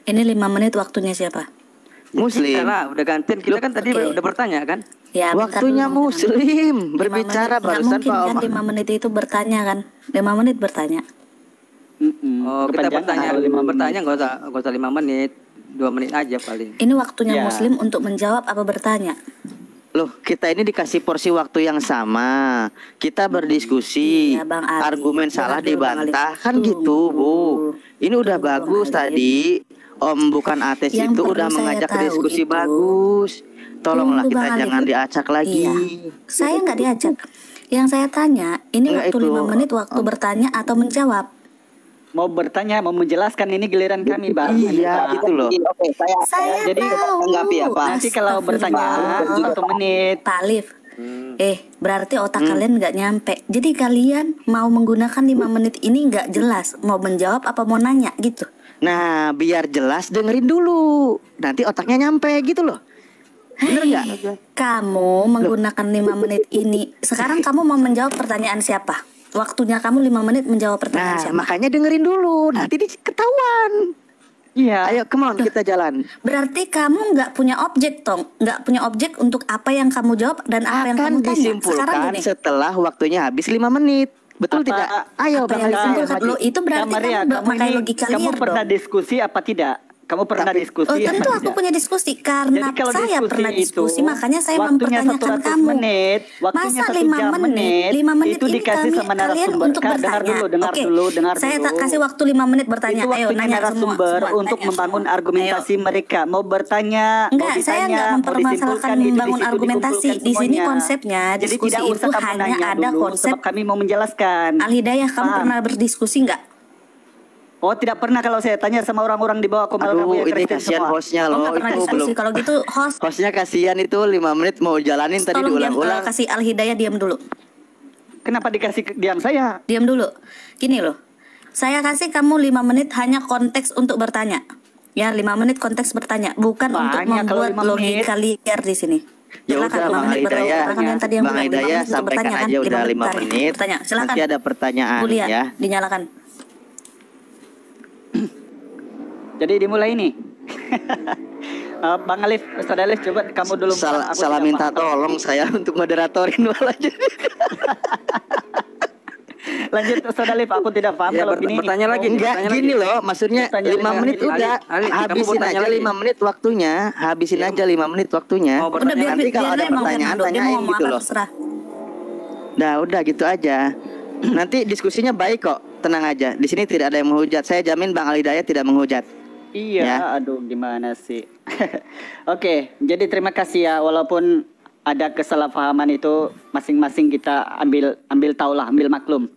Ini 5 menit waktunya siapa? Muslim. Karena udah gantian kita kan tadi Oke. udah bertanya kan. Ya, bentar Waktunya dulu, Muslim 5 berbicara menit. Nggak barusan mungkin Pak kan Omar. 5 menit itu bertanya kan? 5 menit bertanya. Oh, kita Kepanjangan bertanya, kalau 5 menit. bertanya nggak usah 5 menit, 2 menit aja paling. Ini waktunya Ya. Muslim untuk menjawab apa bertanya? Loh, kita ini dikasih porsi waktu yang sama. Kita berdiskusi. Iya, Bang Ali. Argumen salah Dengar dulu, Bang dibantah. Ali. Kan gitu, Bu. Ini udah Tunggu, Bang bagus Ali. tadi. Om bukan ateis Yang itu perlu udah saya mengajak tahu diskusi itu- bagus. Tolonglah Tunggu, kita Bang Ali. jangan diacak lagi. Iya. Saya nggak diajak. Yang saya tanya, ini Enggak, waktu itu. 5 menit waktu bertanya atau menjawab? Mau bertanya, mau menjelaskan, ini giliran kami, Bang. Iya, gitu loh. Oke, Saya jadi tahu. tanggapi ya, Pak. Nanti kalau bertanya Astagfirullah. 1 menit. Pak Alif, berarti otak kalian nggak nyampe. Jadi kalian mau menggunakan 5 menit ini nggak jelas. Mau menjawab apa mau nanya gitu. Nah, biar jelas dengerin dulu. Nanti otaknya nyampe gitu loh. Bener nggak? Kamu menggunakan 5 menit ini. Sekarang kamu mau menjawab pertanyaan siapa? Waktunya kamu 5 menit menjawab pertanyaan Nah, siapa? makanya dengerin dulu. Nanti ketahuan. Iya. Ayo, come on, kita jalan. Berarti kamu nggak punya objek, Tong. Nggak punya objek untuk apa yang kamu jawab dan apa yang Akan kamu tanya. Sekarang disimpulkan gini. setelah waktunya habis 5 menit. Betul Apa- tidak? Ayo, apa Bang yang Ali. disimpulkan? Loh, itu berarti Maria, kamu memakai ini- logika kamu liar pernah dong. diskusi apa tidak? Kamu pernah Tapi- diskusi Oh, apa tentu aku tidak? punya diskusi karena Jadi kalau saya diskusi pernah diskusi, itu, makanya saya waktunya mempertanyakan 100 kamu. menit, waktunya Masa 1 5 jam menit, 5 menit itu ini dikasih sama kalian narasumber. untuk Kak, bertanya. dengar Oke, dulu. saya tak kasih waktu 5 menit bertanya. Itu Ayo waktunya nanya narasumber semua, untuk tanya membangun semua. argumentasi Ayo. mereka. Mau bertanya, Enggak, mau saya ditanya, enggak mau mempermasalahkan disimpulkan, itu di membangun situ argumentasi. dikumpulkan Di sini semuanya. konsepnya Jadi diskusi tidak usah itu kamu hanya nanya ada dulu, konsep. sebab kami mau menjelaskan. Al-Hidayah, kamu Paham? pernah berdiskusi nggak? Oh, tidak pernah kalau saya tanya sama orang-orang di bawah Komal Aduh, kamu yang ini Kristen kasihan semua. hostnya Oh, loh. nggak pernah Itu diskusi. belum. Kalau gitu host, Hostnya kasihan itu 5 menit mau jalanin tadi tolong diam, diulang-ulang. kasih Al-Hidayah diam dulu. Kenapa dikasih diam saya? Diam dulu. Gini loh. Saya kasih kamu 5 menit hanya konteks untuk bertanya. Ya, 5 menit konteks bertanya, bukan untuk Banyak kalau membuat 5 menit. logika liar di sini. Ya Silakan, udah 5 Bang menit bertanya. Hidayah, Karena kan yang tadi yang Bang bilang 5 Hidayah menit untuk sampaikan bertanya kan, aja udah 5 bertanya. menit. Bertanya, silakan. Nanti ada pertanyaan Bu Lia, ya. dinyalakan. Jadi dimulai nih. Bang Alif, Ustaz Alif, coba kamu dulu. Salah, Aku salah tidak minta paham. tolong saya untuk moderatorin malah jadi. Lanjut Ustaz Alif, aku tidak paham Ya, kalau gini. bertanya lagi. Enggak, Bertanya gini lagi. loh, maksudnya Bertanya 5 lagi. menit Ali, udah. Ali, kamu Habisin bertanya aja lagi. 5 menit waktunya. Habisin aja 5 menit waktunya. Oh, Udah biar Nanti kalau ada dia mau pertanyaan, ngomong, dia mau tanyain ngomong gitu apa loh. terserah. Nah, udah gitu aja. Nanti diskusinya baik kok, tenang aja. Di sini tidak ada yang menghujat. Saya jamin Bang Ali Hidayah tidak menghujat. Iya, Ya. aduh gimana sih. Oke, jadi terima kasih ya, walaupun ada kesalahpahaman itu masing-masing kita ambil taulah, ambil maklum.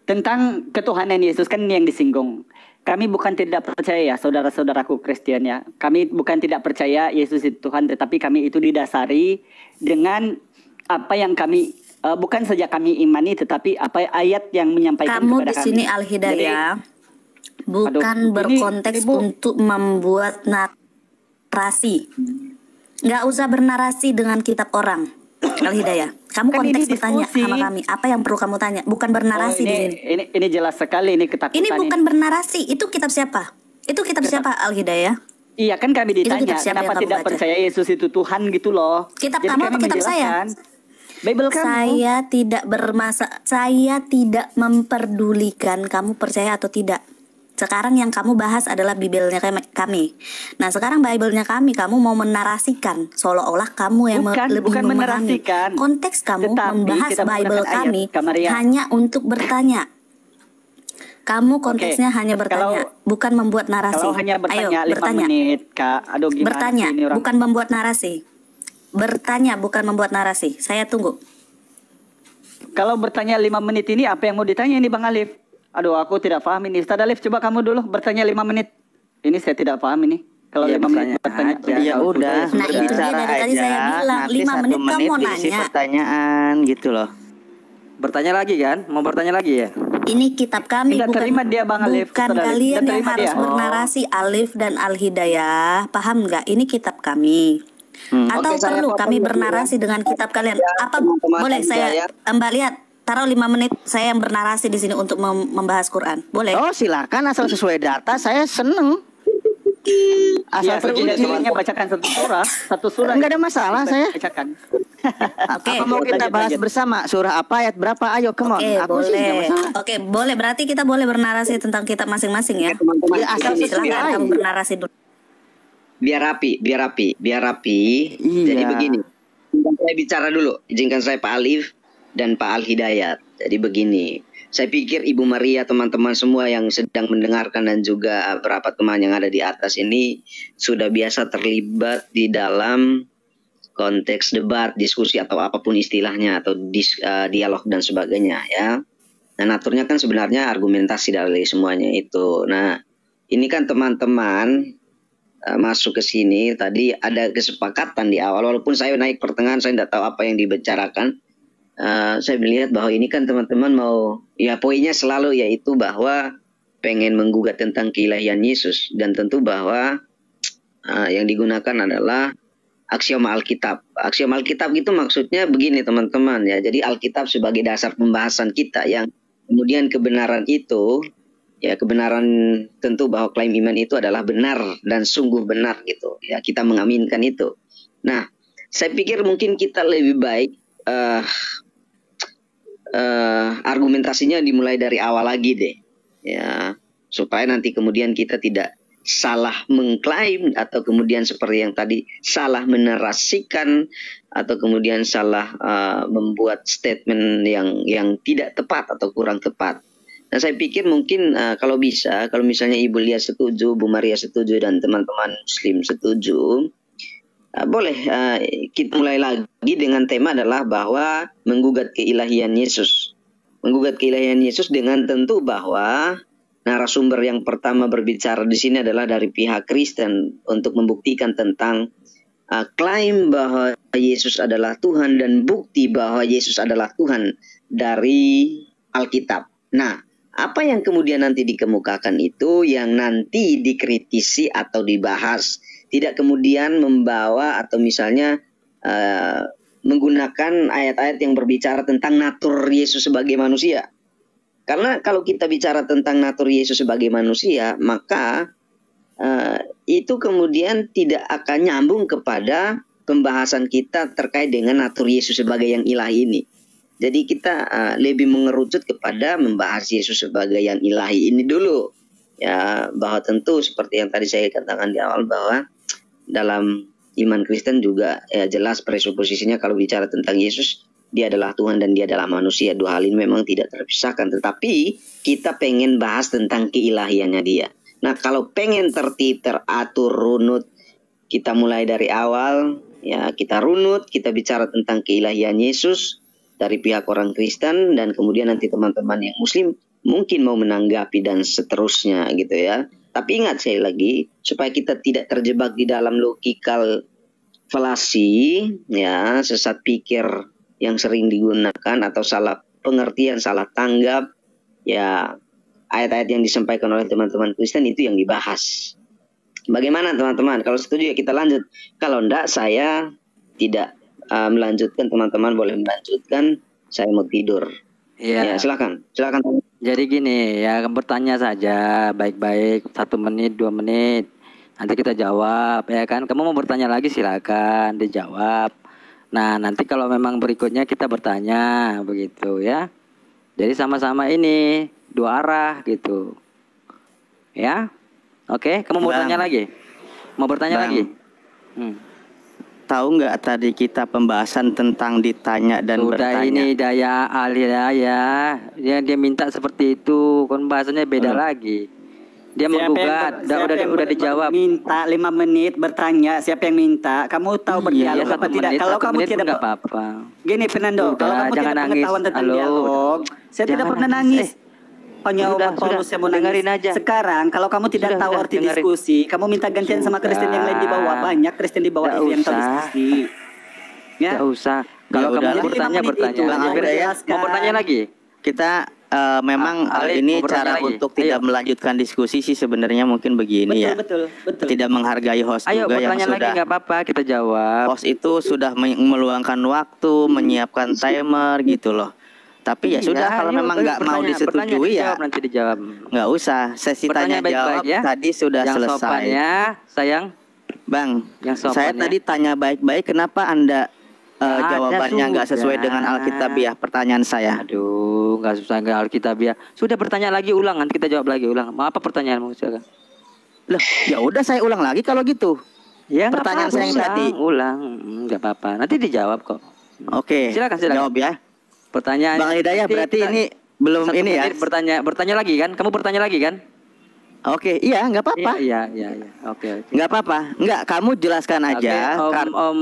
Tentang ketuhanan Yesus kan ini yang disinggung. Kami bukan tidak percaya ya, saudara-saudaraku Kristen ya. Kami bukan tidak percaya Yesus itu Tuhan, tetapi kami itu didasari dengan apa yang kami bukan saja kami imani, tetapi apa ayat yang menyampaikan Kamu kepada di kami. sini Al-Hidayah bukan Aduh, berkonteks ini, Bu. untuk membuat narasi. Nggak usah bernarasi dengan kitab orang. Al-Hidayah, kamu Kan konteks ini bertanya diskusi. sama kami. Apa yang perlu kamu tanya? Bukan bernarasi Oh, di sini. ini jelas sekali ini ketakutan. Ini bukan bernarasi. Itu kitab siapa? Itu kitab siapa Al-Hidayah? Iya kan kami Itu ditanya kitab siapa kenapa yang kamu tidak baca? percaya Yesus itu Tuhan gitu loh. Kitab Jadi kamu kami apa kitab saya? menjelaskan, Bible kamu. Saya tidak memperdulikan kamu percaya atau tidak. Sekarang yang kamu bahas adalah Bibelnya kami. Nah, sekarang Biblenya kami, kamu mau menarasikan seolah-olah kamu yang lebih bukan memahami. menarasikan. Konteks kamu Tetapi membahas kita Bible menggunakan kami ayat, Kak Maria. hanya untuk bertanya. Kamu konteksnya hanya bertanya, bukan membuat narasi. Kalau hanya bertanya Ayo, 5 bertanya. menit, Kak. Aduh gimana Bertanya, sih ini orang. bukan membuat narasi. Bertanya, bukan membuat narasi. Saya tunggu. Kalau bertanya 5 menit ini apa yang mau ditanya ini Bang Alif? Aduh, aku tidak paham ini. Ustaz Alif, coba kamu dulu bertanya 5 menit. Ini saya tidak paham ini. Kalau 5 menit bertanya. Ya udah, Nah, itu dia berbicara dari tadi aja. saya bilang, Nanti 5 menit 1 kamu mau diisi nanya. pertanyaan gitu loh. Bertanya lagi kan? Mau bertanya lagi ya? Ini kitab kami, Tidak bukan, terima dia, Bang Alif. bukan Saudara, kalian tidak yang terima harus dia. bernarasi Alif dan Al-Hidayah. Paham nggak? Ini kitab kami. Atau Oke, saya perlu potong kami dulu bernarasi ya. dengan kitab kalian? Apa Teman-teman boleh saya Hidayah. Mbak lihat taruh 5 menit saya yang bernarasi di sini untuk membahas Quran. Boleh? Oh silakan, asal sesuai data, saya seneng. Ya, Asal teruji. setidaknya bacakan satu surah. Enggak ada masalah saya. Bacakan. Oke. Apa mau kita bahas bersama? Surah apa, ayat berapa? Ayo, come on. Oke, Aku sih nggak boleh. masalah. Oke, boleh. Berarti kita boleh bernarasi tentang kitab masing-masing ya. Teman-teman, Ya, asal begini, sesuai. Silakan kamu bernarasi dulu. biar rapi. Iya. Jadi begini, izinkan saya bicara dulu. Izinkan saya Pak Alif dan Pak Al Hidayat. Jadi begini, saya pikir Ibu Maria, teman-teman semua yang sedang mendengarkan dan juga beberapa teman yang ada di atas ini sudah biasa terlibat di dalam konteks debat, diskusi atau apapun istilahnya atau dialog dan sebagainya ya. Nah, naturnya kan sebenarnya argumentasi dari semuanya itu. Nah, ini kan teman-teman masuk ke sini tadi ada kesepakatan di awal, walaupun saya naik pertengahan, saya tidak tahu apa yang dibicarakan. Saya melihat bahwa ini kan teman-teman mau, ya poinnya selalu yaitu bahwa pengen menggugat tentang keilahian Yesus, dan tentu bahwa yang digunakan adalah aksioma Alkitab. Aksioma Alkitab itu maksudnya begini teman-teman ya. Jadi Alkitab sebagai dasar pembahasan kita, yang kemudian kebenaran itu, ya kebenaran tentu bahwa klaim iman itu adalah benar dan sungguh benar gitu. Ya kita mengaminkan itu. Nah, saya pikir mungkin kita lebih baik argumentasinya dimulai dari awal lagi deh. Ya, supaya nanti kemudian kita tidak salah mengklaim atau kemudian seperti yang tadi salah menarasikan atau kemudian salah membuat statement yang tidak tepat atau kurang tepat. Nah, saya pikir mungkin kalau bisa, kalau misalnya Ibu Lia setuju, Bu Maria setuju, dan teman-teman Muslim setuju, boleh kita mulai lagi dengan tema adalah bahwa menggugat keilahian Yesus. Menggugat keilahian Yesus dengan tentu bahwa narasumber yang pertama berbicara di sini adalah dari pihak Kristen untuk membuktikan tentang klaim bahwa Yesus adalah Tuhan dan bukti bahwa Yesus adalah Tuhan dari Alkitab. Nah, apa yang kemudian nanti dikemukakan itu yang nanti dikritisi atau dibahas, tidak kemudian membawa atau misalnya menggunakan ayat-ayat yang berbicara tentang natur Yesus sebagai manusia. Karena kalau kita bicara tentang natur Yesus sebagai manusia, maka itu kemudian tidak akan nyambung kepada pembahasan kita terkait dengan natur Yesus sebagai yang ilahi ini. Jadi kita lebih mengerucut kepada membahas Yesus sebagai yang ilahi ini dulu. Ya, bahwa tentu seperti yang tadi saya katakan di awal bahwa dalam iman Kristen juga ya jelas presuposisinya kalau bicara tentang Yesus, dia adalah Tuhan dan dia adalah manusia. Dua hal ini memang tidak terpisahkan. Tetapi kita pengen bahas tentang keilahiannya dia. Nah, kalau pengen tertib, teratur, runut, kita mulai dari awal. Ya, kita runut, kita bicara tentang keilahian Yesus dari pihak orang Kristen. Dan kemudian nanti teman-teman yang Muslim mungkin mau menanggapi dan seterusnya gitu ya. Tapi ingat sekali lagi, supaya kita tidak terjebak di dalam logikal falasi, ya, sesat pikir yang sering digunakan atau salah pengertian, salah tanggap, ya ayat-ayat yang disampaikan oleh teman-teman Kristen itu yang dibahas. Bagaimana teman-teman? Kalau setuju ya kita lanjut. Kalau enggak saya tidak melanjutkan, teman-teman boleh melanjutkan. Saya mau tidur. Iya. Ya, silakan. Jadi gini ya, bertanya saja baik-baik 1 menit 2 menit. Nanti kita jawab ya kan. Kamu mau bertanya lagi silakan dijawab. Nah, nanti kalau memang berikutnya kita bertanya begitu ya. Jadi sama-sama ini 2 arah gitu. Ya. Oke, kamu mau bertanya lagi? Mau bertanya lagi? Tahu nggak tadi kita pembahasan tentang ditanya dan sudah bertanya? Ini daya ahli daya. Dia minta seperti itu. Kan bahasanya beda lagi. Dia menggugat, udah dijawab. Minta 5 menit bertanya, siapa yang minta? Kamu tahu berdialog apa tidak? Kalau kamu tidak apa-apa. Gini Fernando, kalau kamu tidak jangan pengetahuan nangis. tentang Halo. dialog, saya tidak Jangan pernah nangis. nangis. kampanye obat Paulus yang mau dengerin nangis. aja. Sekarang kalau kamu tidak tahu arti diskusi, kamu minta gantian sama Kristen yang lain di bawah. Banyak Kristen di bawah itu yang tahu diskusi. Ya, nggak usah. Kalau kamu bertanya mau bertanya lagi. Kita memang ini cara untuk tidak melanjutkan diskusi sih sebenarnya mungkin begini ya. Betul. Tidak menghargai host Ayo, juga yang bertanya sudah. lagi nggak apa-apa, kita jawab. Host itu sudah meluangkan waktu, menyiapkan timer gitu loh. Tapi ya sudah, kalau memang nggak mau disetujui ya nanti dijawab. nggak usah. Sesi tanya jawab ya. tadi sudah yang selesai. Sopannya, sayang. Bang, Yang saya tadi tanya baik-baik, kenapa Anda jawabannya nggak sesuai dengan Alkitabiah? Pertanyaan saya. Aduh, nggak susah nggak Alkitabiah. Sudah bertanya lagi, ulang, nanti kita jawab lagi, ulang. Mau apa pertanyaanmu? Silakan. Loh, ya udah saya ulang lagi kalau gitu. Ya, pertanyaan saya yang tadi. Ulang, nggak apa-apa. Nanti dijawab kok. Oke. Silakan. Jawab ya. Pertanyaan. Bang Hidayah berarti ini belum ini ya. Bertanya lagi kan? Kamu bertanya lagi kan? Oke, iya nggak apa-apa. Iya. Oke. Nggak apa-apa. Nggak, kamu jelaskan aja. Om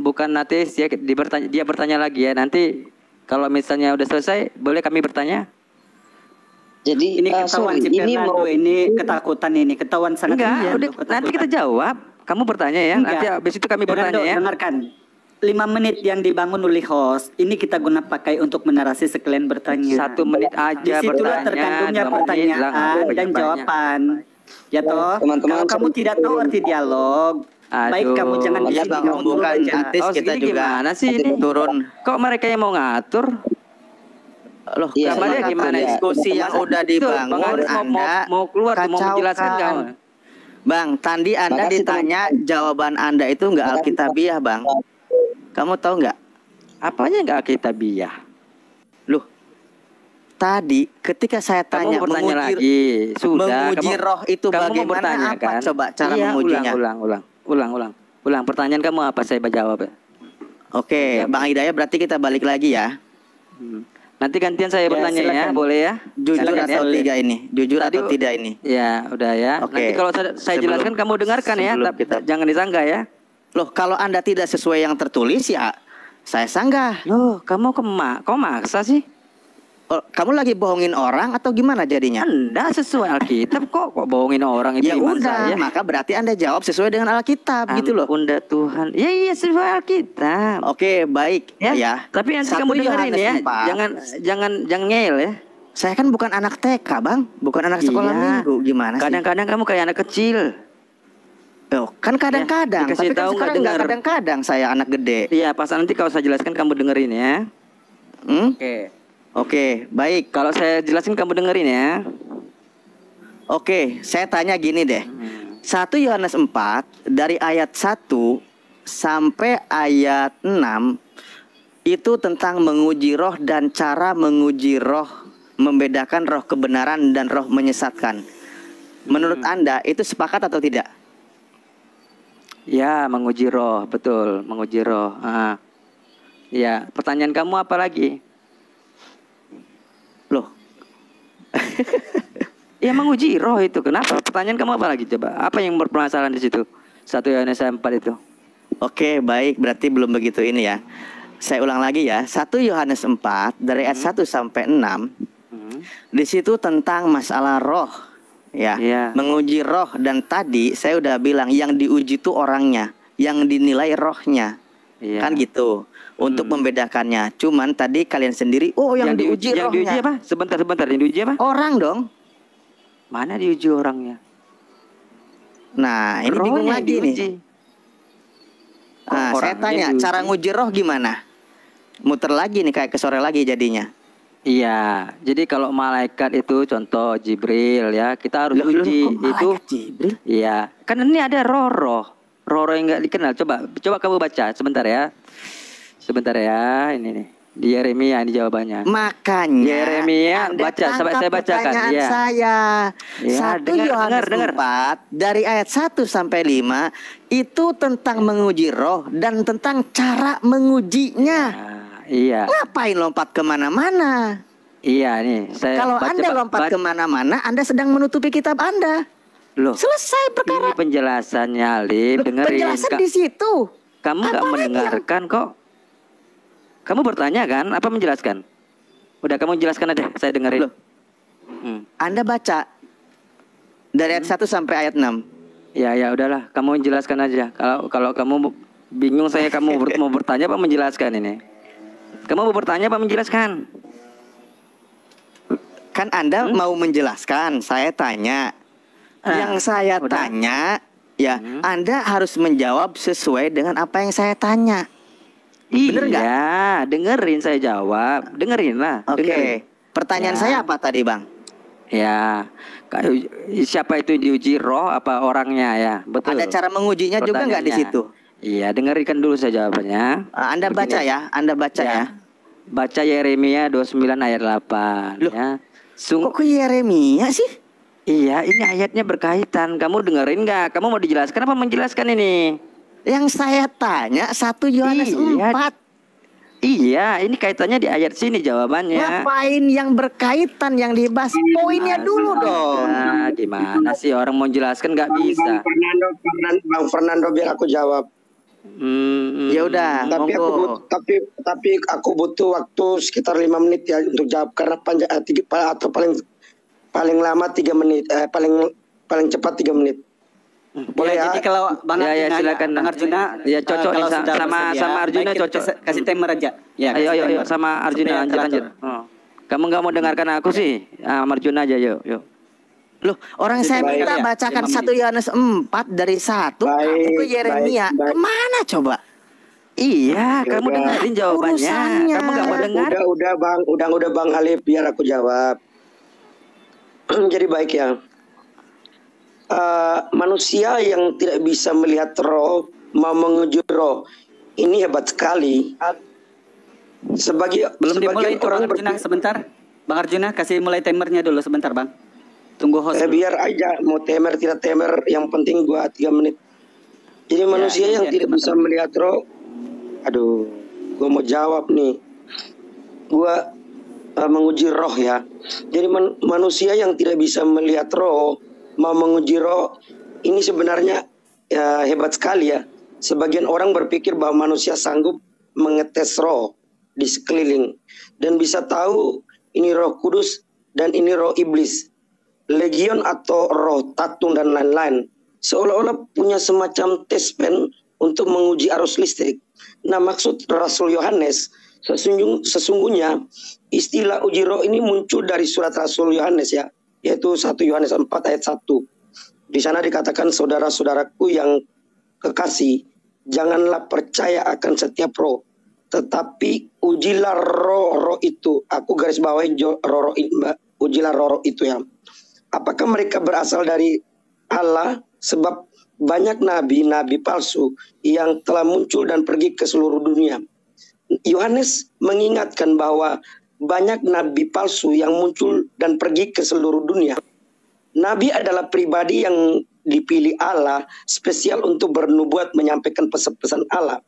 bukan natis ya, dia bertanya lagi ya. Nanti kalau misalnya udah selesai, boleh kami bertanya? Jadi ini ketahuan si Fernando, ini ketakutan, ini ketahuan sangat. Nanti kita jawab. Kamu bertanya ya. Nanti habis itu kami bertanya ya. Dengarkan. 5 menit yang dibangun oleh host ini kita guna pakai untuk menarasi sekalian bertanya. 1 menit aja disitulah bertanya. terkandungnya pertanyaan dan jawaban. Ya toh. Kalau kamu tidak tahu arti dialog, baik kamu jangan ya Bang, bukan artis kita juga gimana sih ini turun. Kok mereka yang mau ngatur? Loh, gimana diskusi yang udah dibangun Anda mau keluar mau menjelaskan kamu. Bang, tadi Anda ditanya jawaban Anda itu enggak Alkitabiah, Bang. Kamu tahu nggak? Apanya nggak Alkitabiah? Loh, tadi ketika saya tanya menguji roh itu bagaimana, apa coba cara mengujinya? Ulang. Pertanyaan kamu apa? Saya jawab ya. Oke, Bang Hidayah berarti kita balik lagi ya. Nanti gantian saya bertanya ya, boleh ya? Jujur atau tidak ini? Jujur atau tidak ini? Ya, udah ya. Nanti kalau saya jelaskan kamu dengarkan ya, jangan disangka ya. Loh, kalau Anda tidak sesuai yang tertulis ya saya sanggah. Loh, kamu kok maksa sih? Oh, kamu lagi bohongin orang atau gimana jadinya? Anda sesuai Alkitab kok bohongin orang itu? Ya udah, maka berarti Anda jawab sesuai dengan Alkitab gitu loh. Bunda Tuhan. Iya sesuai Alkitab. Oke, baik ya. Tapi nanti kamu dengerin ya. Jangan ngeyel ya. Saya kan bukan anak TK, Bang. Bukan anak sekolah minggu. Gimana sih? Kadang-kadang kamu kayak anak kecil. Oh, kan kadang-kadang, tapi kan sekarang nggak kadang-kadang saya anak gede. Iya, pas nanti kalau saya jelaskan kamu dengerin ya. Oke, baik. Kalau saya jelasin kamu dengerin ya. Oke, saya tanya gini deh. 1 Yohanes 4 dari ayat 1 sampai ayat 6 itu tentang menguji roh dan cara menguji roh, membedakan roh kebenaran dan roh menyesatkan. Menurut Anda itu sepakat atau tidak? Ya, menguji roh, betul, menguji roh. Ya, pertanyaan kamu apa lagi? Loh. Ya, menguji roh itu. Kenapa? Pertanyaan kamu apa lagi coba? Apa yang berpermasalahan di situ? 1 Yohanes 4 itu. Oke, baik, berarti belum begitu ini ya. Saya ulang lagi ya. 1 Yohanes 4 dari ayat 1 sampai 6. Di situ tentang masalah roh. Ya, menguji roh, dan tadi saya udah bilang yang diuji itu orangnya, yang dinilai rohnya, kan gitu, untuk membedakannya. Cuman tadi kalian sendiri, yang diuji rohnya. Yang diuji apa? Sebentar, yang diuji apa? Orang dong. Mana diuji orangnya? Nah, ini rohnya bingung lagi nih. Nah, saya tanya, cara nguji roh gimana? Muter lagi nih, kayak ke sore lagi jadinya. Iya, jadi kalau malaikat itu contoh Jibril ya, kita harus uji itu. Jibril? Iya, kan ini ada roh yang nggak dikenal. Coba kamu baca sebentar ya, ini nih di Yeremia ini jawabannya. Makanya Yeremia baca, saya bacakan. Ya. Saya 1 Yohanes 4 dari ayat 1 sampai 5 itu tentang menguji roh dan tentang cara mengujinya. Iya. Ngapain lompat kemana-mana? Iya nih. Kalau Anda lompat kemana-mana, Anda sedang menutupi kitab Anda. Loh, selesai perkara. Ini penjelasannya, Alif. Dengerin. Penjelasan di situ. Kamu nggak mendengarkan kok. Kamu bertanya kan? Apa menjelaskan? Udah kamu jelaskan aja. Saya dengerin. Loh. Anda baca dari ayat 1 sampai ayat 6. Ya udahlah, kamu jelaskan aja. Kalau kamu bingung kamu mau bertanya apa menjelaskan ini? Kamu mau bertanya apa menjelaskan? Kan Anda mau menjelaskan, saya tanya. Yang saya tanya, ya Anda harus menjawab sesuai dengan apa yang saya tanya. Bener nggak? Iya, dengerin saya jawab. Dengerin lah. Oke. Pertanyaan saya apa tadi, Bang? Ya, siapa itu diuji, roh apa orangnya ya? Betul. Ada cara mengujinya juga nggak di situ? Iya, dengarkan dulu saya jawabannya. Anda baca ya, Anda baca ya. Baca Yeremia 29 ayat 8. Loh, ya. kok ke Yeremia sih? Iya, ini ayatnya berkaitan. Kamu dengerin nggak? Kamu mau dijelaskan apa menjelaskan ini? Yang saya tanya 1 Yohanes 4. Iya, ini kaitannya di ayat sini jawabannya. Ngapain yang berkaitan yang dibahas? Poinnya dulu dong. Nah, gimana sih orang mau jelaskan nggak bisa? Bang Fernando biar aku jawab. Ya udah, tapi aku butuh waktu sekitar 5 menit ya untuk jawab karena atau paling lama 3 menit, paling cepat 3 menit. Boleh ya. Jadi kalau Bang Arjuna, silakan. Bang Arjuna ya cocok nih, sama Arjuna cocok. Kasih timer aja. Ya, ayo sama Arjuna lanjut. Kamu nggak mau dengarkan aku sih? Arjuna aja yuk. Loh, orang saya minta bacakan 1 Yohanes 4 dari 1 ke Yeremia. Kemana coba? Iya, kamu dengerin jawabannya. Kamu nggak mau dengar? Udah Bang Alif, biar aku jawab. Jadi baik ya. Manusia yang tidak bisa melihat roh mau menguji roh, ini hebat sekali. Belum dimulai itu, Bang Arjuna, sebentar. Bang Arjuna kasih mulai timernya dulu sebentar, Bang. Tunggu host. Biar aja mau temer tidak temer, yang penting gua 3 menit. Jadi manusia yang tidak bisa melihat roh, aduh, gua mau jawab nih. Gua menguji roh ya. Jadi manusia yang tidak bisa melihat roh mau menguji roh, ini sebenarnya hebat sekali ya. Sebagian orang berpikir bahwa manusia sanggup mengetes roh di sekeliling dan bisa tahu ini roh kudus dan ini roh iblis, legion atau roh tatung dan lain-lain, seolah-olah punya semacam tes pen untuk menguji arus listrik. Nah, maksud Rasul Yohanes sesungguhnya istilah uji roh ini muncul dari surat Rasul Yohanes ya, yaitu 1 Yohanes 4 ayat 1. Di sana dikatakan, saudara-saudaraku yang kekasih, janganlah percaya akan setiap roh, tetapi ujilah roh-roh itu. Aku garis bawahi ujilah roh-roh itu ya. Apakah mereka berasal dari Allah? Sebab banyak nabi-nabi palsu yang telah muncul dan pergi ke seluruh dunia. Yohanes mengingatkan bahwa banyak nabi palsu yang muncul dan pergi ke seluruh dunia. Nabi adalah pribadi yang dipilih Allah spesial untuk bernubuat menyampaikan pesan-pesan Allah.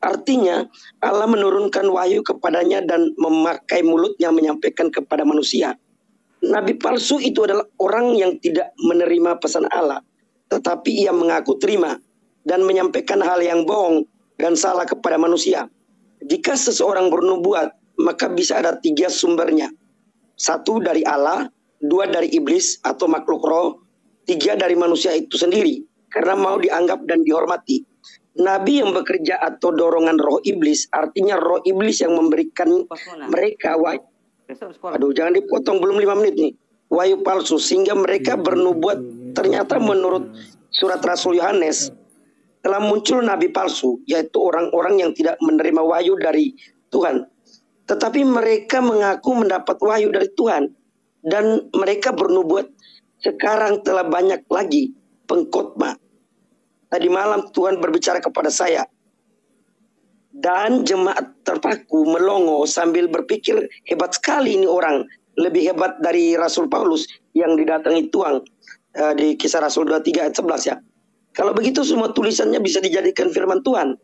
Artinya Allah menurunkan wahyu kepadanya dan memakai mulutnya menyampaikan kepada manusia. Nabi palsu itu adalah orang yang tidak menerima pesan Allah, tetapi ia mengaku terima dan menyampaikan hal yang bohong dan salah kepada manusia. Jika seseorang bernubuat, maka bisa ada 3 sumbernya. 1 dari Allah, 2 dari iblis atau makhluk roh, 3 dari manusia itu sendiri, karena mau dianggap dan dihormati. Nabi yang bekerja atau dorongan roh iblis, artinya roh iblis yang memberikan mereka wahyu. Aduh, jangan dipotong, belum 5 menit nih. Wahyu palsu, sehingga mereka bernubuat. Ternyata menurut surat Rasul Yohanes, telah muncul nabi palsu, yaitu orang-orang yang tidak menerima wahyu dari Tuhan. Tetapi mereka mengaku mendapat wahyu dari Tuhan. Dan mereka bernubuat. Sekarang telah banyak lagi pengkhotbah. Tadi malam Tuhan berbicara kepada saya. Dan jemaat terpaku melongo sambil berpikir, hebat sekali ini orang. Lebih hebat dari Rasul Paulus yang didatangi Tuhan. Di Kisah Rasul 23 ayat 11 ya. Kalau begitu semua tulisannya bisa dijadikan firman Tuhan.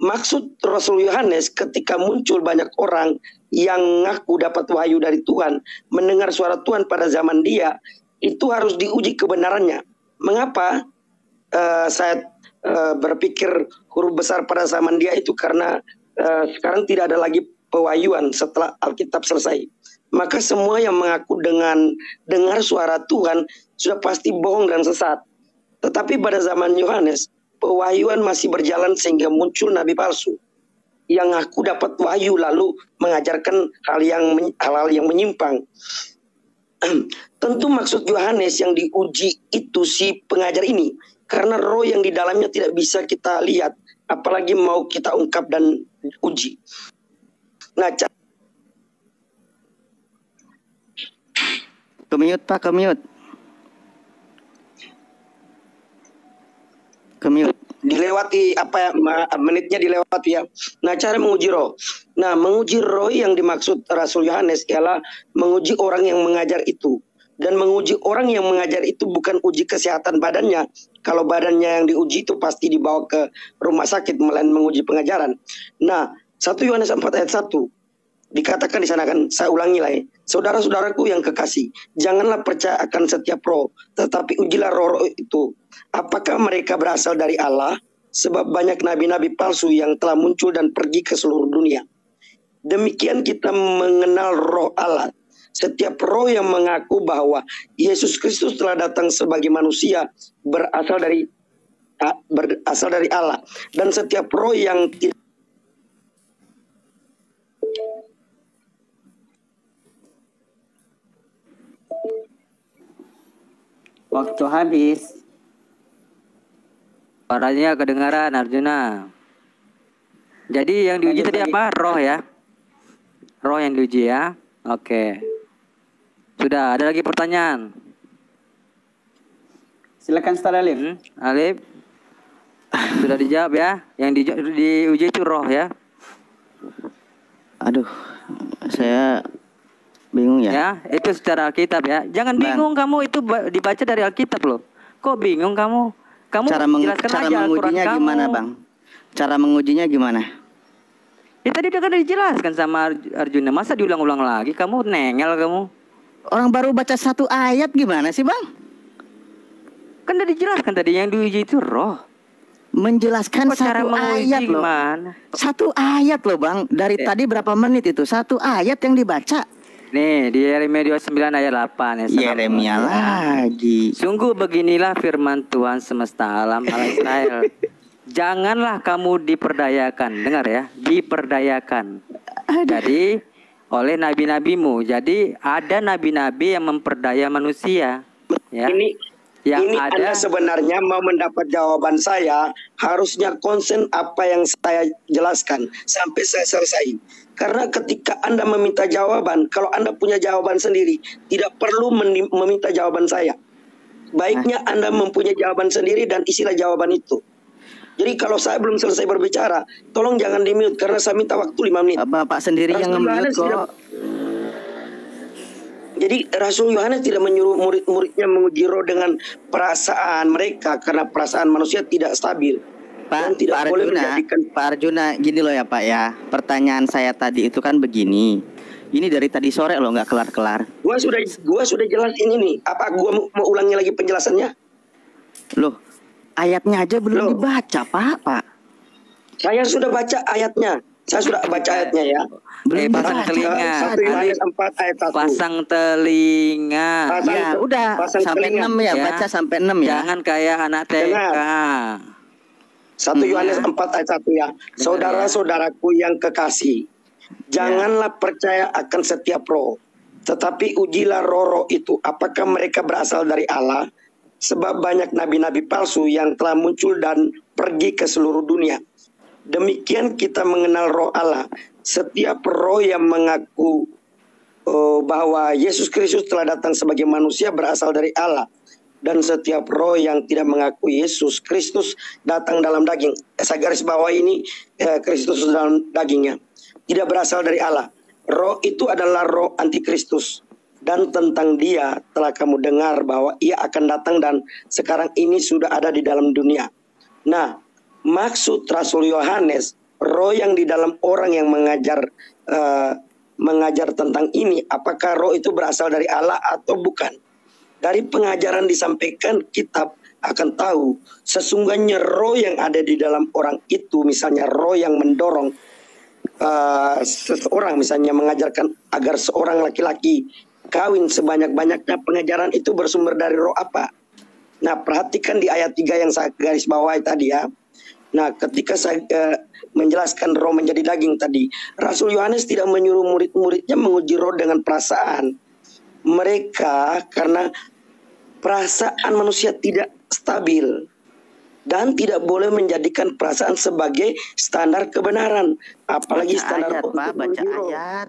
Maksud Rasul Yohanes ketika muncul banyak orang yang ngaku dapat wahyu dari Tuhan, mendengar suara Tuhan pada zaman dia, itu harus diuji kebenarannya. Mengapa saya berpikir huruf besar pada zaman dia itu? Karena sekarang tidak ada lagi pewahyuan setelah Alkitab selesai. maka semua yang mengaku dengan dengar suara Tuhan sudah pasti bohong dan sesat. Tetapi pada zaman Yohanes, pewahyuan masih berjalan sehingga muncul nabi palsu yang ngaku dapat wahyu lalu mengajarkan hal-hal yang menyimpang. Tentu maksud Yohanes yang diuji itu si pengajar ini, karena roh yang di dalamnya tidak bisa kita lihat, apalagi mau kita ungkap dan uji. Nah, Kemute Pak, kemute. Dilewati menitnya dilewati ya. Nah, cara menguji roh. Nah, menguji roh yang dimaksud Rasul Yohanes ialah menguji orang yang mengajar itu. Dan menguji orang yang mengajar itu bukan uji kesehatan badannya. Kalau badannya yang diuji itu pasti dibawa ke rumah sakit, melainkan menguji pengajaran. Nah, 1 Yohanes 4 ayat 1 dikatakan di sana, kan saya ulangi lah ya. Saudara-saudaraku yang kekasih, janganlah percaya akan setiap roh, tetapi ujilah roh-roh itu, apakah mereka berasal dari Allah, sebab banyak nabi-nabi palsu yang telah muncul dan pergi ke seluruh dunia. Demikian kita mengenal roh Allah. Setiap roh yang mengaku bahwa Yesus Kristus telah datang sebagai manusia berasal dari Allah, dan setiap roh yang Waktu habis. Suaranya kedengaran Arjuna. Jadi yang diuji tadi apa? Roh ya. Roh yang diuji ya. Oke. Sudah, ada lagi pertanyaan? Silakan Ustaz Alif. Alif. Sudah dijawab ya. Yang diuji itu roh ya. Aduh, saya bingung ya. Ya, itu secara Alkitab ya. Jangan bingung kamu, itu dibaca dari Alkitab loh. Kok bingung kamu? Kamu cara jelaskan aja mengujinya Al-Quran gimana, kamu. Bang? Cara mengujinya gimana? Ya tadi udah kan dijelaskan sama Arjuna. Masa diulang-ulang lagi? Kamu nengel kamu. Orang baru baca 1 ayat gimana sih, Bang? Kan udah dijelaskan tadi yang diuji itu roh. Menjelaskan Kok cara 1 menguji ayat loh. gimana? 1 ayat loh, Bang. Dari tadi berapa menit itu? 1 ayat yang dibaca. Nih di Yeremia 29 ayat 8 ya. Yeremia lagi. Sungguh beginilah firman Tuhan semesta alam Allah Israel. Janganlah kamu diperdayakan. Dengar ya, diperdayakan. Jadi oleh nabi-nabimu. Jadi ada nabi-nabi yang memperdaya manusia. Ya. Ini Anda sebenarnya mau mendapat jawaban saya, harusnya konsen apa yang saya jelaskan sampai saya selesai. Karena ketika Anda meminta jawaban, kalau Anda punya jawaban sendiri, tidak perlu meminta jawaban saya. Baiknya Anda mempunyai jawaban sendiri dan isilah jawaban itu. Jadi kalau saya belum selesai berbicara, tolong jangan di-mute karena saya minta waktu 5 menit. Bapak sendiri yang nge-mute kok. Jadi Rasul Yohanes tidak menyuruh murid-muridnya menguji roh dengan perasaan mereka, karena perasaan manusia tidak stabil. Pak Arjuna, gini loh ya Pak ya. Pertanyaan saya tadi itu kan begini. Ini dari tadi sore loh, nggak kelar-kelar. Gua sudah jelasin ini. Apa gua mau ulangi lagi penjelasannya? Loh, ayatnya aja belum dibaca Pak. Saya sudah baca ayatnya. Saya sudah baca ayatnya ya. Pasang telinga. 1 Yohanes 4 ayat 1. Pasang telinga. Ya udah sampai 6 ya, baca sampai 6 ya. Jangan kayak anak TK. 1 Yohanes 4 ayat 1 ya. Saudara-saudaraku yang kekasih, janganlah percaya akan setiap roh, tetapi ujilah roh-roh itu, apakah mereka berasal dari Allah, sebab banyak nabi-nabi palsu yang telah muncul dan pergi ke seluruh dunia. Demikian kita mengenal roh Allah. Setiap roh yang mengaku bahwa Yesus Kristus telah datang sebagai manusia berasal dari Allah. Dan setiap roh yang tidak mengaku Yesus Kristus datang dalam daging. Saya garis bawah ini, Kristus dalam dagingnya. Tidak berasal dari Allah. Roh itu adalah roh antikristus. Dan tentang dia telah kamu dengar bahwa ia akan datang dan sekarang ini sudah ada di dalam dunia. Nah, maksud Rasul Yohanes, roh yang di dalam orang yang mengajar tentang ini, apakah roh itu berasal dari Allah atau bukan? Dari pengajaran disampaikan kitab akan tahu sesungguhnya roh yang ada di dalam orang itu, misalnya roh yang mendorong seseorang misalnya mengajarkan agar seorang laki-laki kawin sebanyak-banyaknya, pengajaran itu bersumber dari roh apa? Nah, perhatikan di ayat 3 yang saya garis bawahi tadi ya. Nah, ketika saya menjelaskan roh menjadi daging tadi, Rasul Yohanes tidak menyuruh murid-muridnya menguji roh dengan perasaan. Mereka karena perasaan manusia tidak stabil dan tidak boleh menjadikan perasaan sebagai standar kebenaran, apalagi baca standar ayat, Pak, baca roh. ayat.